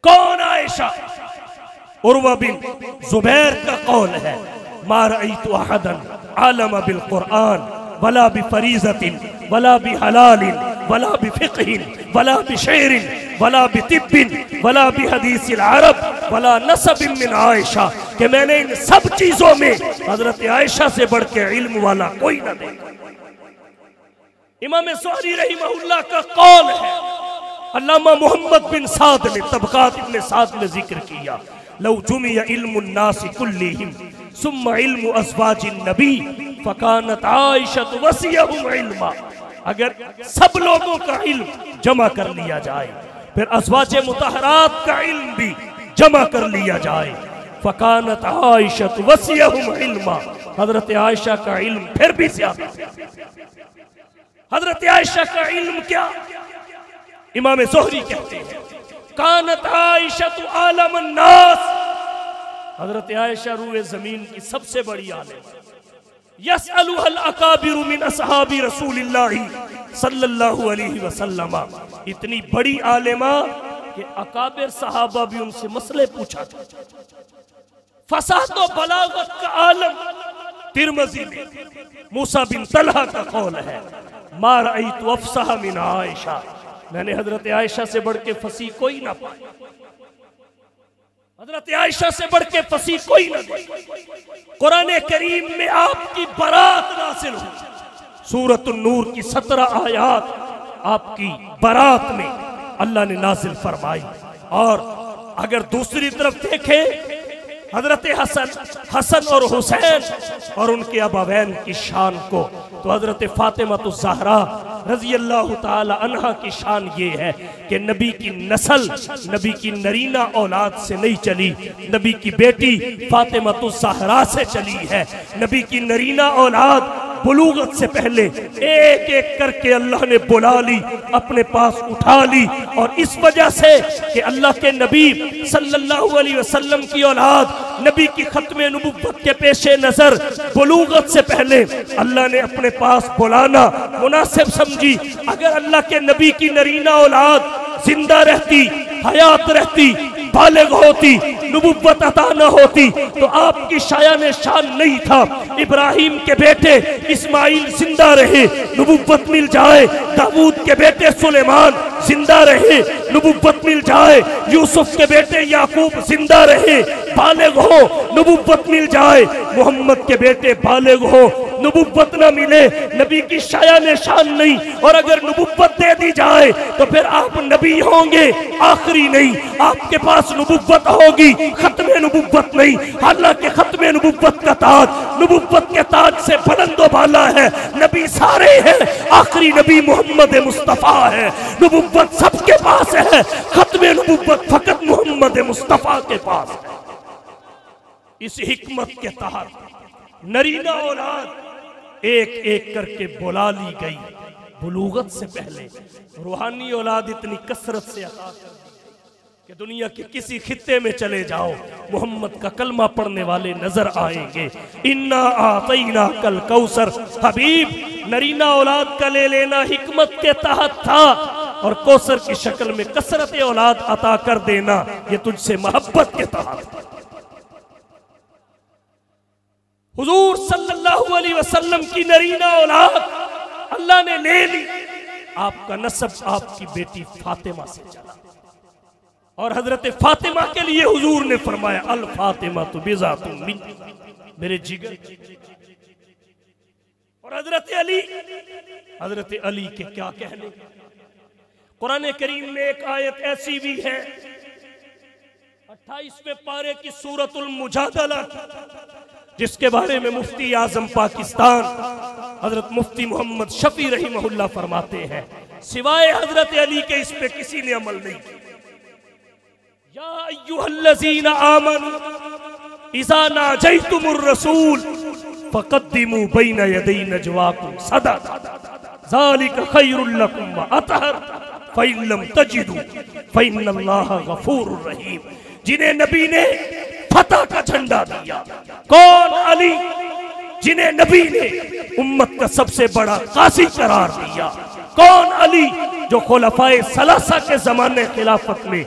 कौन आयशा? उर्वा बिन जुबैर का कौल है, मा रअयतु अहदन आलम बिल कुरआन वला बिफरीज़तिन वला बिहलालिन वला बिफ़िक़्हिन वला बिशेरिन वला बितिब्बिन वला बिहदीसिल अरब वला नसबिन मिन आयशा, कि मैंने इन सब चीजों में हजरत आयशा से बढ़ के इल्म वाला कोई न देखा। इमाम ज़ुहरी रहमहुल्लाह का कौल है, अल्लामा मोहम्मद बिन साद ने तबक़ात इब्न साद में जिक्र किया, लौ जुमिया इल्मुन नास कुल्लिहिम सुम्मा इल्मु अज़वाजिन नबी फ़कानत आयशा वसियहुम इल्मा। अगर सब लोगों का इल्म जमा कर लिया जाए, फिर अज़वाजे मुतहरात का इल्म भी जमा कर लिया जाए, फ़कानत आयशा वसियहुम इल्मा, हजरत आयशा का इल्म फिर भी ज्यादा। हजरत आयशा का इल्म क्या? इमाम ज़ुहरी कहते हैं, कानत आयशा आलम अन्नास, हजरत आयशा रूए जमीन की सबसे बड़ी आलिम। यसअलुहल अकाबिरु मिन असहाबी रसूलिल्लाहि सल्लल्लाहु अलैहि वसल्लम। इतनी बड़ी आलिमा कि अकाबिर सहाबा भी उनसे मसले पूछा था। फसाद व बलागत का आलम। तिरमिज़ी में मूसा बिन तलहा का कौल है, मा रअयतु अफ़सह मिन आयशा, मैंने हजरत आयशा से बढ़ के फसी कोई ना पाया, हजरत आयशा से बढ़ के फसी कोई ना पाया। कुरान करीम में आपकी बरात नाज़िल हुई। सूरत नूर की 17 आयात आपकी बरात में अल्लाह ने नाज़िल फरमाई। और अगर दूसरी तरफ देखें हजरत हसन और हुसैन और उनके अबावैन की शान को, तो हजरत फातिमा तो ज़हरा रज़ी अल्लाह ताला अन्हा की शान ये है कि नबी की नस्ल नबी की नरीना औलाद से नहीं चली, नबी की बेटी फातिमा तो ज़हरा से चली है। नबी की नरीना औलाद बुलूगत से पहले एक एक करके अल्लाह ने बुला ली, अपने पास उठा ली। और इस वजह से कि अल्लाह के नबी सल्लल्लाहु अलैहि वसल्लम की औलाद नबी की खत्मे नबुव्वत के पेशे नजर बुलूगत से पहले अल्लाह ने अपने पास बुलाना मुनासिब समझी। अगर अल्लाह के नबी की नरीना औलाद जिंदा रहती, हयात रहती, बालिग होती, नबुव्वत अता न होती, तो आपकी शायान शान नहीं था। इब्राहिम के बेटे इस्माइल जिंदा रहे, नबुव्वत मिल जाए। दाऊद के बेटे सुलेमान जिंदा रहे, नबुव्वत मिल जाए। यूसुफ के बेटे याकूब जिंदा रहे, बालिग हो, नबुव्वत मिल जाए। मोहम्मद के बेटे बालिग हो, नबुव्वत ना मिले, नबी की शायान शान नहीं। और अगर नबुव्वत दे दी जाए तो फिर आप नबी होंगे, आखिरी नहीं। आपके पास नबुव्वत होगी, खत्मे नबुव्वत नहीं। हालांकि खत्मे नबुव्वत का ताज नबुव्वत के ताज से बुलंद बाला है। नबी सारे हैं, आखिरी नबी मोहम्मद मुस्तफ़ा है। नबुव्वत सबके पास है, खत्मे नबुव्वत फकत मोहम्मद मुस्तफ़ा के पास है। इस हिकमत के तहत नरीना औलाद एक एक करके बुला ली गई बुलूगत से पहले। रूहानी औलाद इतनी कसरत से अता कर दी कि दुनिया के किसी खित्ते में चले जाओ मोहम्मद का कलमा पढ़ने वाले नजर आएंगे। इन्ना आतैना कल कौसर। हबीब नरीना औलाद का ले लेना हिकमत के तहत था, और कौसर की शक्ल में कसरत औलाद अता कर देना ये तुझसे मोहब्बत के तहत। हुजूर सल्लल्लाहु अलैहि वसल्लम की नरीना औलाद अल्लाह ने ले ली। आपका नसब आपकी बेटी फातिमा से चला, और हजरत फातिमा के लिए हुजूर ने फरमाया अल फातिमा तु बिज़ातुन मिन, मेरे जिगर। और हजरत अली के क्या कहने। कुरान करीम में एक आयत ऐसी भी है 28वें पारे की सूरतुल मुजादला, जिसके बारे में मुफ्ती आजम पाकिस्तान हजरत मुफ्ती मोहम्मद शफी रहीमहुल्लाह फरमाते हैं, सिवाय हजरत अली के इस पे किसी ने अमल नहीं किया। या अय्युहल्लज़ीना आमनू इज़ा नाजैतुमुर रसूल फक़द्दिमू बैना यदै नजवाकुम सदक़ा ज़ालिका खैरुल लकुम व अतहर फ़इन लम तजिदू फ़इन्नल्लाहा गफूरुर रहीम। जिन्हें नबी ने फतह का झंडा दिया, कौन? अली। जिन्हें नबी ने उम्मत का सबसे बड़ा काजी करार दिया, कौन? अली। जो खुलफाए सलासा के जमाने खिलाफत में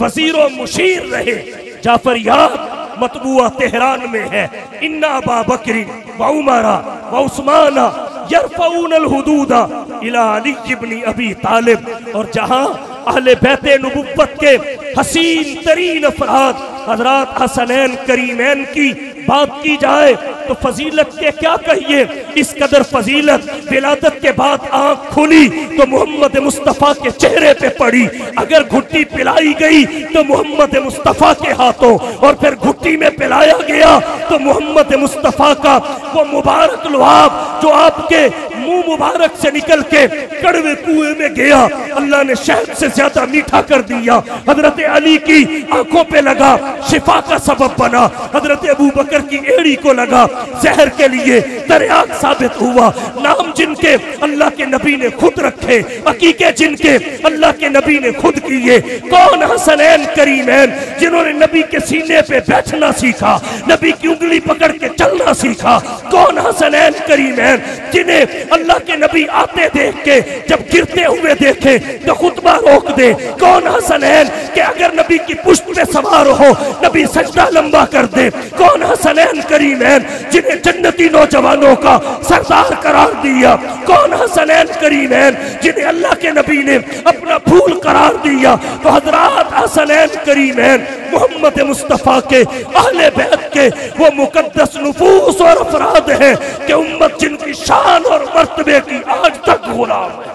वजीर मुशीर रहे। जाफर याद मतबूआ तेहरान में है, इन्ना अबा बकरी व उमरा व उस्माना यरफऊनल हुदूदा इला अली इब्न अबी तालिब। और जहां अहले बैते नबुव्वत के हसीन तरीन अफराद हजरात हसनैन करीमैन की बात की जाए तो फजीलत के क्या कहिए। इस कदर फजीलत विलादत के बाद आंख खुली तो मोहम्मद मुस्तफ़ा के चेहरे पे पड़ी। अगर घुट्टी पिलाई गई तो मोहम्मद मुस्तफ़ा के हाथों, और फिर घुट्टी में पिलाया गया तो मोहम्मद मुस्तफ़ा का वो मुबारक लुआब जो आपके मुंह मुबारक से निकल के कड़वे कुएं में गया, अल्लाह ने शहद से ज्यादा मीठा कर दिया। हजरत अली की आंखों पे लगा, शिफा का सबब बना। हजरत अबू बकर की एड़ी को लगा, जहर के लिए दरियाक साबित हुआ। नाम जिनके अल्लाह के नबी ने खुद रखे, अकीके जिनके अल्लाह के नबी ने खुद किए। कौन हसनैन करीमैन जिन्होंने नबी के सीने पे बैठना सीखा, नबी की उंगली पकड़ के चलना सीखा। कौन हसनैन करीमैन जिन्हें अल्लाह के नबी आते देख के जब गिरते हुए देखे तो खुतबा रोक दे। कौन हसनैन कि अगर नबी की पुष्ट पे सवार हो नबी सजदा लंबा कर दे। कौन हसनैन करीमैन जिन्हें जन्नती नौजवानों का सरदार करार दिया। कौन हसनैन करीमैन जिन्हें अल्लाह के नबी ने अपना फूल करार दिया। तो हजरात हसनैन करीमैन मोहम्मद मुस्तफ़ा के अहले बैत के वो मुकद्दस नफूस और अफराद हैं कि उम्मत जिनकी शान और मर्तबे की आज तक गुलाम है,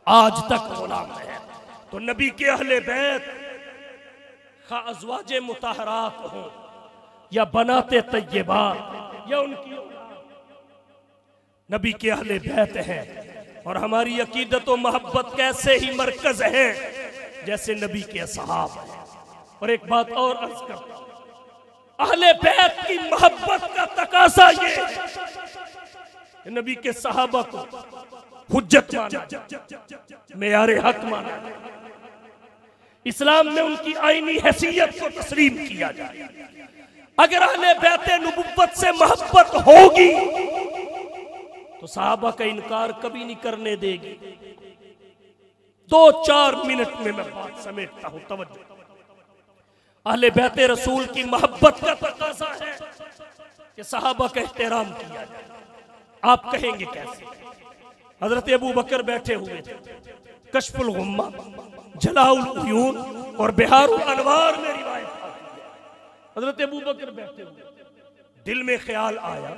आज तक गुलाम है। तो नबी के अहले बैत खा अज़वाजे मुताहरात हो या बनाते तय्यबात या उनकी नबी के अहले बैत हैं। और हमारी अकीदत व मोहब्बत कैसे ही मरकज है जैसे नबी के असहाब हैं। और एक बात और अर्ज करता हूं, अहले बैत की मोहब्बत का तकाजा ये है नबी के सहाबा को हुज्जत माना, मेयारे हक माना, इस्लाम में उनकी आईनी हैसियत को तस्लीम किया जाए। अगर अहले बैते नबुव्वत से मोहब्बत होगी तो सहाबा का इनकार कभी नहीं करने देगी। 2-4 मिनट में मैं बात समेटता हूं, तवज्जो। अहले बैते रसूल की मोहब्बत का तकाज़ा है कि सहाबा का एहतराम किया जाए। आप कहेंगे कैसे? हजरत अबू बकर बैठे हुए थे, कश्फुल गुम्मा, जलाउल उयून और बिहारुल अनवार में रिवायत आती है। हजरत अबू बकर बैठे हुए, दिल में ख्याल आया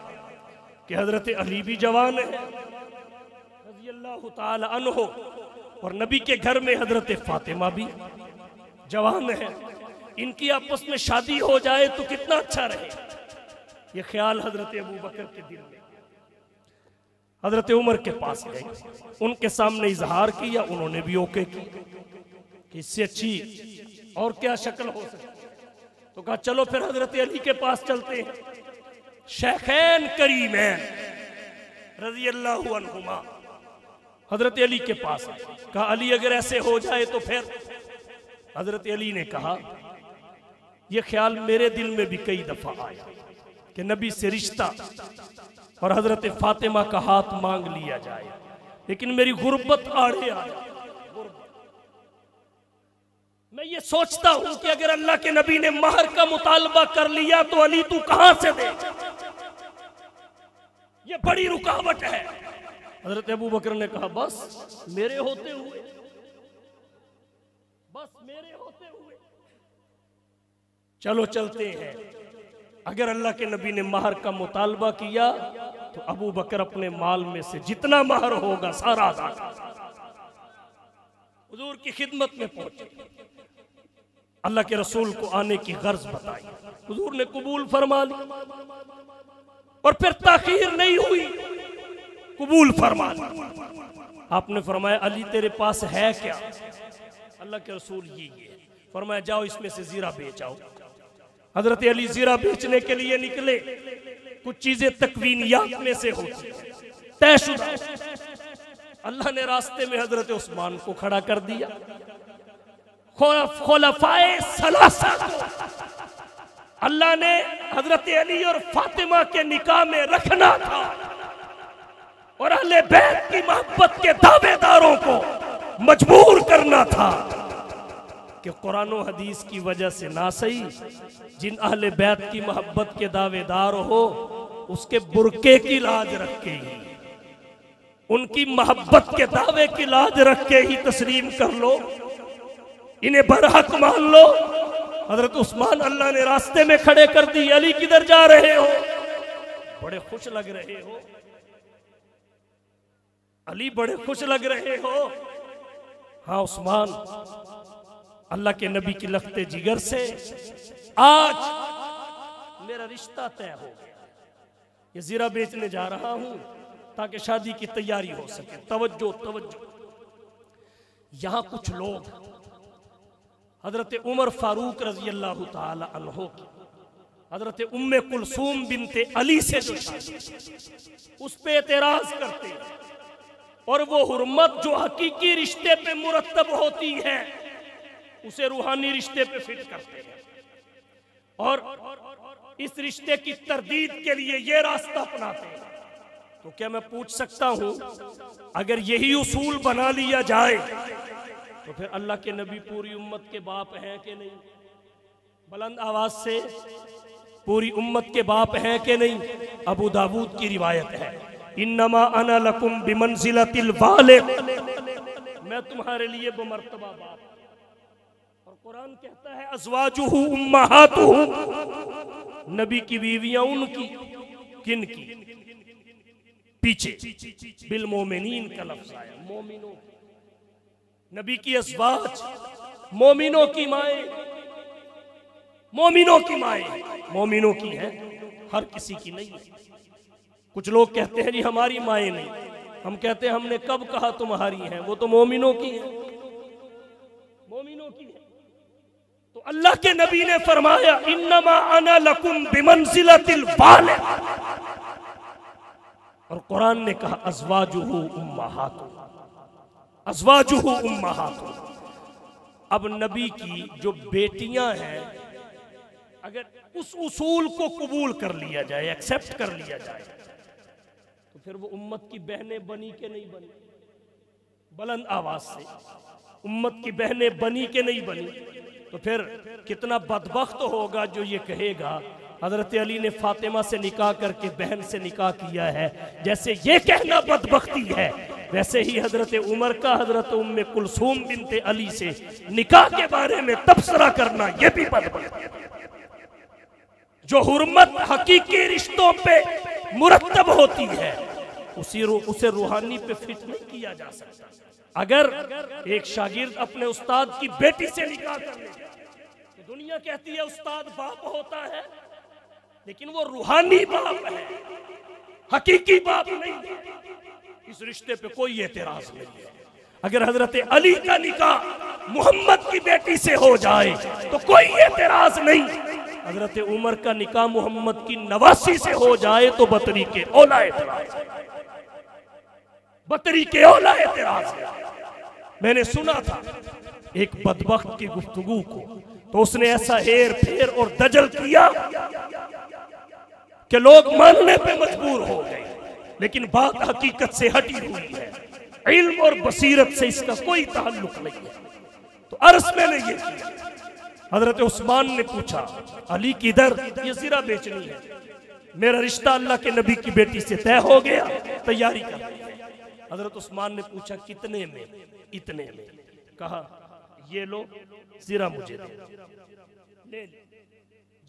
कि हजरत अली भी जवान है रज़ी अल्लाह ताला अन्हो, और नबी के घर में हजरत फातिमा भी जवान है, इनकी आपस में शादी हो जाए तो कितना अच्छा रहे। ये ख्याल हजरत अबू बकर के दिल में। हजरत उमर के पास गए, उनके सामने इजहार किया, उन्होंने भी ओके की कि इससे अच्छी और क्या शक्ल हो सकती। तो कहा चलो फिर हजरत अली के पास चलते हैं। शेखैन करीमैन रज़ी अल्लाहु अन्हुमा हजरत अली के पास आए, कहा अली अगर ऐसे हो जाए तो फिर। हजरत अली ने कहा यह ख्याल मेरे दिल में भी कई दफा आया कि नबी से रिश्ता और हजरत फातिमा का हाथ मांग लिया जाए, लेकिन मेरी गुर्बत आड़े आ जाए। मैं ये सोचता हूं कि अगर अल्लाह के नबी ने महर का मुतालबा कर लिया तो अली तू कहां से दे, ये बड़ी रुकावट है। हजरत अबू बकर ने कहा बस मेरे होते हुए, बस मेरे होते हुए चलो चलते हैं। अगर अल्लाह के नबी ने महर का मुतालबा किया तो अबू बकर अपने माल में से जितना महर होगा सारा अदा कर। हुजूर की खिदमत में पहुंचे, अल्लाह के रसूल को आने की गर्ज बताई, हुजूर ने कबूल फरमा ली और फिर ताखीर नहीं हुई, कबूल फरमा ली। आपने फरमाया अली तेरे पास है क्या? अल्लाह के रसूल ये फरमाया जाओ इसमें से जीरा बेच आओ। हजरत अली जीरा बेचने के लिए निकले। कुछ चीजें तकवीनियात में से होती तयशुदा। अल्लाह ने रास्ते में हजरत उस्मान को खड़ा कर दिया। खुलफाए सलासा को अल्लाह ने हजरत अली और फातिमा के निकाह में रखना था और अहले बैत की मोहब्बत के दावेदारों को मजबूर करना था कि कुरान और हदीस की वजह से ना सही, जिन अहले बैत की मोहब्बत के दावेदार हो उसके बुरके की लाज रख के ही, उनकी मोहब्बत के दावे की लाज रख के ही तस्लीम कर लो, इन्हें बरहक मान लो। हजरत उस्मान अल्लाह ने रास्ते में खड़े कर दी। अली किधर जा रहे हो? बड़े खुश लग रहे हो अली, बड़े खुश लग रहे हो। हाँ उस्मान, अल्लाह के नबी की लखते जिगर से आज मेरा रिश्ता तय हो गया। ये जीरा बेचने जा रहा हूं ताकि शादी की तैयारी हो सके। तवज्जो तवज्जो। यहां कुछ लोग हजरत उमर फारूक रजी अल्लाह ताला अन्हो की हजरत उम्मे कुलसूम बिनते अली से जो शादी उस पे एतराज करते हैं, और वो हुर्मत जो हकीकी रिश्ते पे मुरत्तब होती है उसे रूहानी रिश्ते पे फिट करते हैं, और इस रिश्ते की तरदीद के लिए ये रास्ता अपनाते हैं। तो क्या मैं पूछ सकता हूं, अगर यही उसूल बना लिया जाए तो फिर अल्लाह के नबी पूरी उम्मत के बाप हैं कि नहीं? बुलंद आवाज से, पूरी उम्मत के बाप हैं कि नहीं? अबू दाऊद की रिवायत है, इन्नमा अना लकुम बिमंजिलतिल वालिद, मैं तुम्हारे लिए बमर्तबा बाप। और कुरान कहता है अज़वाजुहु उम्महातुहु, नबी की बीवियां उनकी, किन की? पीछे बिल मोमिनीन का लफ्ज आया, मोमिनों। नबी की अज़वाज मोमिनों की माए, मोमिनों की माए मोमिनों की है, हर किसी की नहीं है। कुछ लोग कहते हैं जी हमारी माए नहीं, हम कहते हैं हमने कब कहा तुम्हारी हैं, वो तो मोमिनों की है, मोमिनों की है। तो अल्लाह के नबी ने फरमाया इन्नमा अना लकुम बिमंजिलतिल वालिद, और कुरान ने कहा अज़वाजुहु उम्महातुहु, अज़वाजुहु उम्महातुहु। अब नबी की जो बेटियां हैं, अगर उस उसूल को कबूल कर लिया जाए, एक्सेप्ट कर लिया जाए, तो फिर वो उम्मत की बहनें बनी के नहीं बनी? बुलंद आवाज से, उम्मत की बहनें बनी के नहीं बनी? तो फिर कितना बदबख्त होगा जो ये कहेगा हजरत अली ने फातिमा से निकाह करके बहन से निकाह किया है। जैसे ये कहना बदबख्ती है, वैसे ही हजरत उमर का हजरत उम्मे कुलसूम बिनते अली से निकाह के बारे में तबसरा करना यह भी बदबख्ती है। जो हुर्मत हकीकी रिश्तों पे मुरत्तब होती है उसे रूहानी पे फिट नहीं किया जा सकता। अगर एक शागिर्द अपने उस्ताद की बेटी से निकाह कर ले तो दुनिया कहती है उस्ताद बाप होता है, लेकिन वो रूहानी बाप है, हकीकी बाप नहीं। इस रिश्ते पे कोई एतराज नहीं है। अगर हजरत अली का निकाह मोहम्मद की बेटी से हो जाए तो कोई एतराज नहीं। हजरत उमर का निकाह मोहम्मद की नवासी से हो जाए तो बतरी के औला एतराज, बतरी के औला एतराज है। मैंने सुना था एक बदबख्त की गुफ्तगू को, तो उसने ऐसा हेर फेर और दजल किया कि लोग मानने पे मजबूर हो गए, लेकिन बात हकीकत से हटी हुई है। इल्म और बसीरत से इसका कोई ताल्लुक नहीं है। तो अर्ज मैंने ये किया, हजरत उस्मान ने पूछा अली किधर? ये ज़रा बेचनी है, मेरा रिश्ता अल्लाह के नबी की बेटी से तय हो गया, तैयारी कर। हजरत उस्मान ने पूछा कितने में? इतने में। कहा ये लो ज़रा मुझे दे।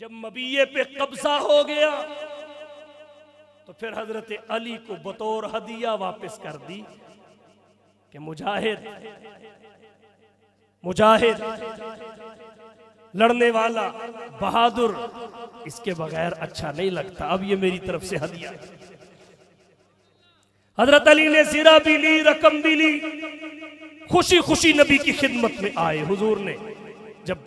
जब मबीये पे कब्जा हो गया तो फिर हजरत अली को बतौर हदिया वापस कर दी कि मुजाहिद, मुजाहिद लड़ने वाला, बहादुर, इसके बगैर अच्छा नहीं लगता, अब ये मेरी तरफ से हदिया। हजरत अली ने ज़रा भी ली, रकम भी ली, खुशी खुशी नबी की खिदमत में आए। हुजूर ने जब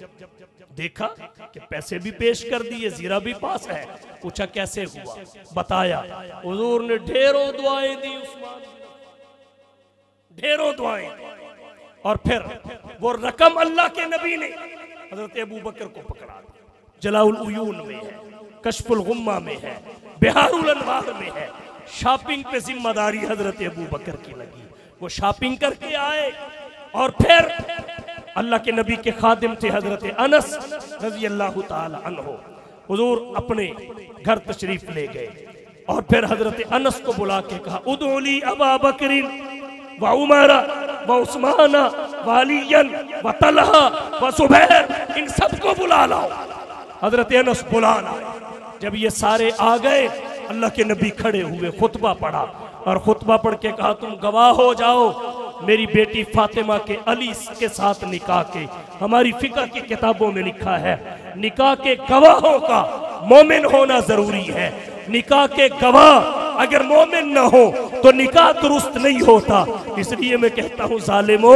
देखा कि पैसे भी पेश कर दिए, ज़रा भी पास है, पूछा कैसे हुआ, बताया। हुजूर ने ढेरों दुआएं दी उस्मान, ढेरों दुआएं। और फिर वो रकम अल्लाह के नबी ने हजरत अबू बकर को पकड़ा। जलाउल उयून में है, कश्फुल गुम्मा में है, बिहारुल अनवार में है। शॉपिंग पे जिम्मेदारी हजरत अबू बकर की लगी। वो शॉपिंग करके आए और फिर अल्लाह के नबी के खादिम थे हजरत अनस रजी अल्लाह ताला अन्हो। हुजूर अपने घर तशरीफ ले गए और फिर हजरत अनस को बुला के कहा उदउली अबा बकरिन व उमरा व उस्माना व अलियन व तलहा व जुबैर, इन सबको बुला लाओ। हजरत अनस बुला लाए। जब ये सारे आ गए, अल्लाह के नबी खड़े हुए, खुतबा पढ़ा और खुतबा पढ़ के कहा तुम गवाह हो जाओ मेरी बेटी फातिमा के अली के साथ निकाह के। हमारी फिक़ह की किताबों में लिखा है निकाह के गवाहों का मोमिन होना जरूरी है। निकाह के गवाह अगर मोमिन न हो तो निकाह दुरुस्त नहीं होता। इसलिए मैं कहता हूँ जालिमो,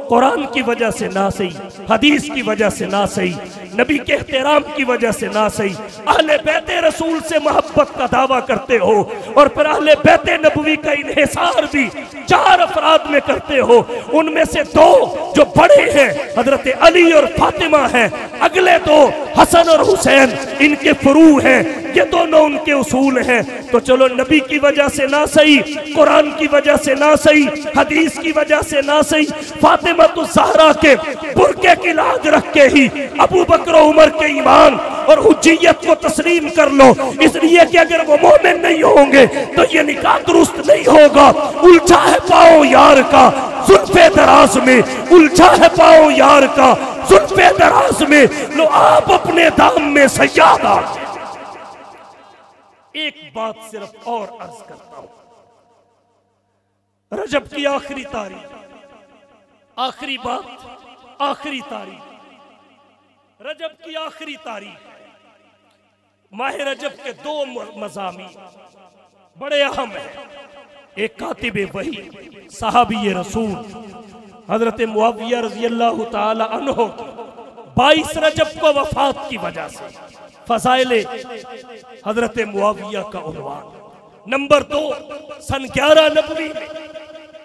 कुरान की वजह से ना सही, हदीस की वजह से ना सही, नबी के एहतराम की वजह से ना सही, अहले बैते रसूल से मोहब्बत का दावा करते हो और फिर अहले बैते नबवी का इन्हिसार भी 4 अफराद में करते हो। उनमें से 2 जो बड़े हैं हजरत अली और फातिमा हैं, अगले 2 हसन और हुसैन इनके फरू हैं, ये दोनों उनके उसूल हैं। तो चलो नबी की वजह से ना सही, कुरान की वजह से ना सही, हदीस की वजह से ना सही, फातिमा तो ज़हरा के बुरके की लाज रख के ही अबू बकर उमर के ईमान और हुज्जियत को तस्लीम कर लो, इसलिए कि अगर वो मोमिन नहीं होंगे तो ये निकाह दुरुस्त नहीं होगा। उलझा है पाओ यार का जुल्फे दराज में, उलझा है पाओ यार का जुल्फे दराज में, लो आप अपने दाम में सयादा। एक बात सिर्फ और अर्ज करता हूं, रजब की आखिरी तारीख, आखिरी बात, आखिरी तारीख, रजब की आखिरी तारीख, माह रजब के 2 मज़ामी बड़े अहम हैं। एक कातिब वही सहाबी रसूल हजरत मुआविया रज़ी अल्लाह ताला अन्हु 22 रजब को वफात की वजह से फज़ाइले हजरत मुआविया का उन्वान। नंबर 2 सन 11 नबवी में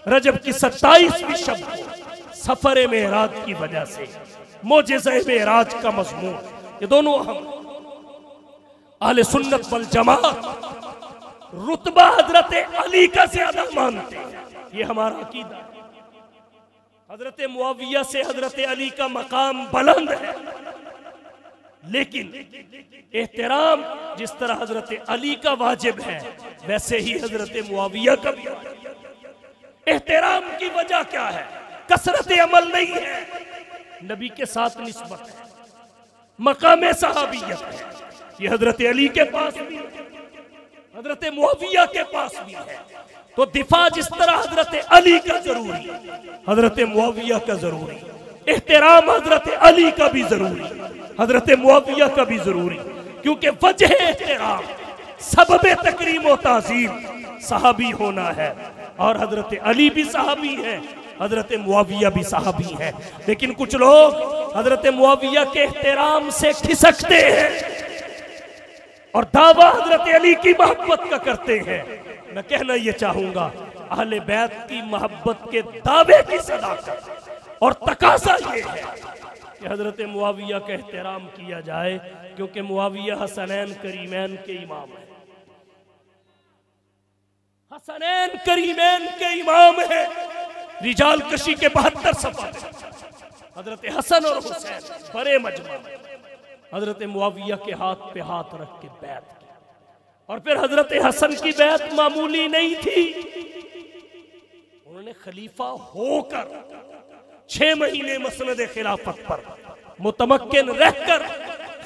रजब की 27वीं शब को सफर मेराज की वजह से मोजिज़ा मेराज का मज़मून, ये दोनों अहम। अहले सुन्नत वल जमात रुतबा हजरत अली का ज्यादा मानते हैं, ये हमारा अकीदा है। हजरत मुआविया से हजरत अली का मकाम बुलंद है, लेकिन एहतराम जिस तरह हजरत अली का वाजिब है वैसे ही हजरत मुआविया का भी। एहतराम की वजह क्या है? कसरत अमल नहीं है, नबी के साथ निस्बत है, मकाम सहाबियत है। ये हजरत अली के पास भी है, हजरत मुआविया के पास भी है। तो दिफा जिस तरह हजरत अली का जरूरी, हजरत मुआविया का जरूरी, एहतराम हजरत अली का भी जरूरी, हजरत मुआविया का भी जरूरी, क्योंकि वजह एहतराम सबबे तकरीम व ताज़ीम सहाबी होना है। और हजरत अली भी सहाबी है, हजरत मुआविया भी सहाबी है। लेकिन कुछ लोग हजरत मुआविया के एहतराम से खिसकते हैं और दावा हजरत अली की मोहब्बत का करते हैं। मैं कहना यह चाहूंगा, अहले बैत की मोहब्बत के दावे की सदाकत और तकाजा ये है कि हजरत मुआविया का एहतराम किया जाए, क्योंकि मुआविया हसनैन करीमैन के इमाम है, हसनैन करीमैन के इमाम है। रिजाल कशी के 72 सफा हजरत हसन और हुसैन बड़े मजमा में हजरत मुआविया के हाथ पे हाथ रख के बैत की। और फिर हजरत हसन की बैत मामूली नहीं थी, उन्होंने खलीफा होकर 6 महीने मसनद खिलाफत पर मुतमक्किन रहकर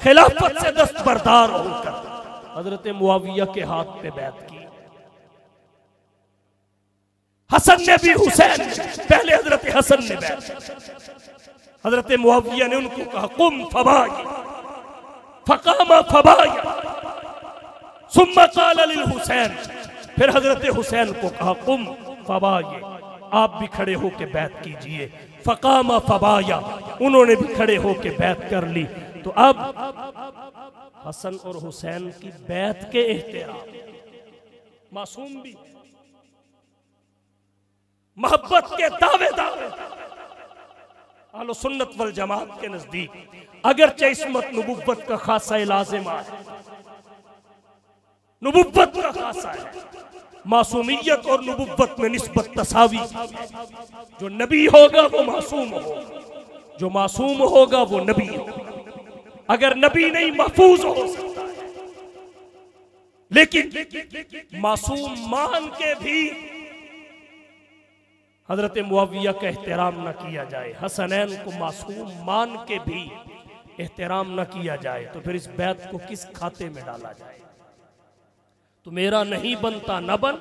खिलाफत से दस्तबरदार होकर हजरत मुआविया के हाथ पे बैत की। हसन ने भी हुसैन, पहले हजरत हसन ने बैत, हजरत मुआविया ने उनको कहा कुम फबाई, फकामा फबाया, सुम्मा काला लिल हुसैन, फिर हजरत हुसैन को कहा कुम फबाये, आप भी खड़े होके बैत कीजिए। फकामा फबाया, उन्होंने भी खड़े होके बैत कर ली। तो अब हसन और हुसैन की बैत के एहतराम, मासूम भी मोहब्बत के दावेदार अहले सुन्नत वल जमात के नजदीक अगरचे इस्मत नबुव्वत का खासा लाजिमा है, नबुव्वत का खासा है, मासूमियत और नबुव्वत में निस्बत तसावी। जो नबी होगा वो मासूम होगा, जो मासूम होगा वो नबी होगा। अगर नबी नहीं महफूज हो सकता है, लेकिन मासूम मान के भी हजरत मुआविया का एहतराम न किया जाए, हसनैन को मासूम मान के भी एहतराम न किया जाए, तो फिर इस बैत को किस खाते में डाला जाए? तो मेरा नहीं बनता न बन,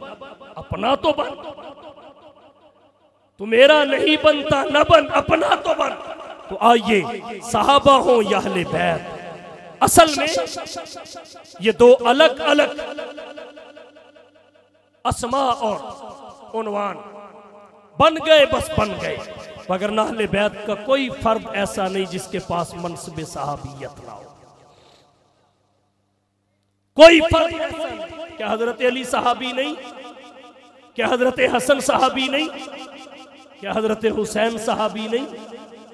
अपना तो बन। तो मेरा नहीं बनता न बन, अपना तो बन। तो आइए, सहाबा हो या अहले बैत, असल में ये 2 अलग अलग अस्मा और उन्वान बन गए, बस बन गए। वगरना अहले बैत का कोई फर्द ऐसा नहीं जिसके पास मनसब सहाबियत ना हो। कोई फर्द ऐसा नहीं। क्या हजरत अली सहाबी नहीं? क्या हजरत हसन सहाबी नहीं? क्या हजरत हुसैन सहाबी नहीं?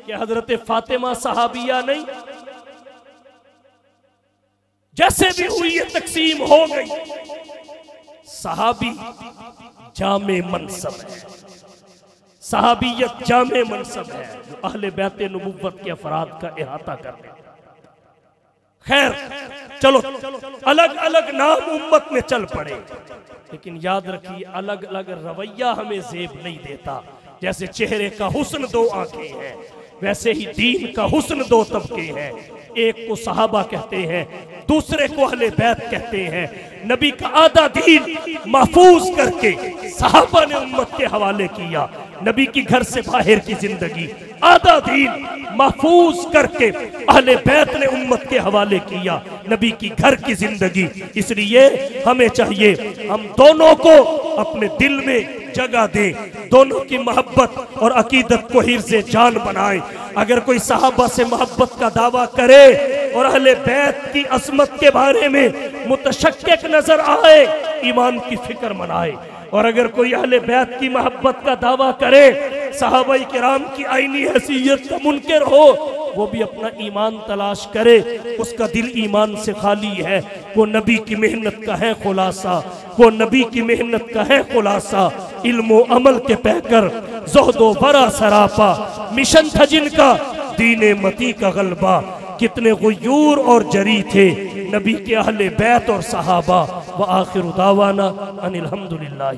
क्या हजरत फातिमा सहाबिया नहीं? जैसे भी हुई ये तकसीम हो गई। सहाबी जामे मनसब है, सहाबियत जामे मनसब है जो अहले बैत नबुव्वत के अफराद का इहाता करते हैं। खैर चलो, अलग अलग नाम उम्मत में चल पड़े, लेकिन याद रखिए अलग अलग रवैया हमें जेब नहीं देता। जैसे चेहरे का हुस्न दो आंखें हैं, वैसे ही दीन का हुस्न दो तबके हैं। एक को सहाबा कहते हैं, दूसरे को अहले बैत कहते हैं। नबी का आधा दीन महफूज करके सहाबा ने उम्मत के हवाले किया। नबी की घर से बाहर की जिंदगी आधा दीन महफूज करके अहले बैत ने उम्मत के हवाले किया, नबी की घर की जिंदगी। इसलिए हमें चाहिए हम दोनों को अपने दिल में जगह दें, दोनों की मोहब्बत और अकीदत को हिर्ज़े जान बनाएं। अगर कोई सहाबा से मोहब्बत का दावा करे और अहले बैत की असमत के बारे में मुतशक्किक नजर आए, ईमान की फिक्र मनाए। और अगर कोई अहले बैत की मोहब्बत का दावा करे, सहाबाई किराम की आईनी हैसियत का मुनकर हो, वो भी अपना ईमान तलाश करे। उसका दिल ईमान से खाली है, वो नबी की मेहनत का है खुलासा, वो नबी की मेहनत का है खुलासा। इल्मो अमल के पैकर ज़ुहदो बरा सरापा, मिशन था जिनका दीने मती का गलबा। कितने गुयूर और जरी थे नबी के अहले बैत और सहाबा। व आखिर दावाना अनिल हम्दुलिल्लाह।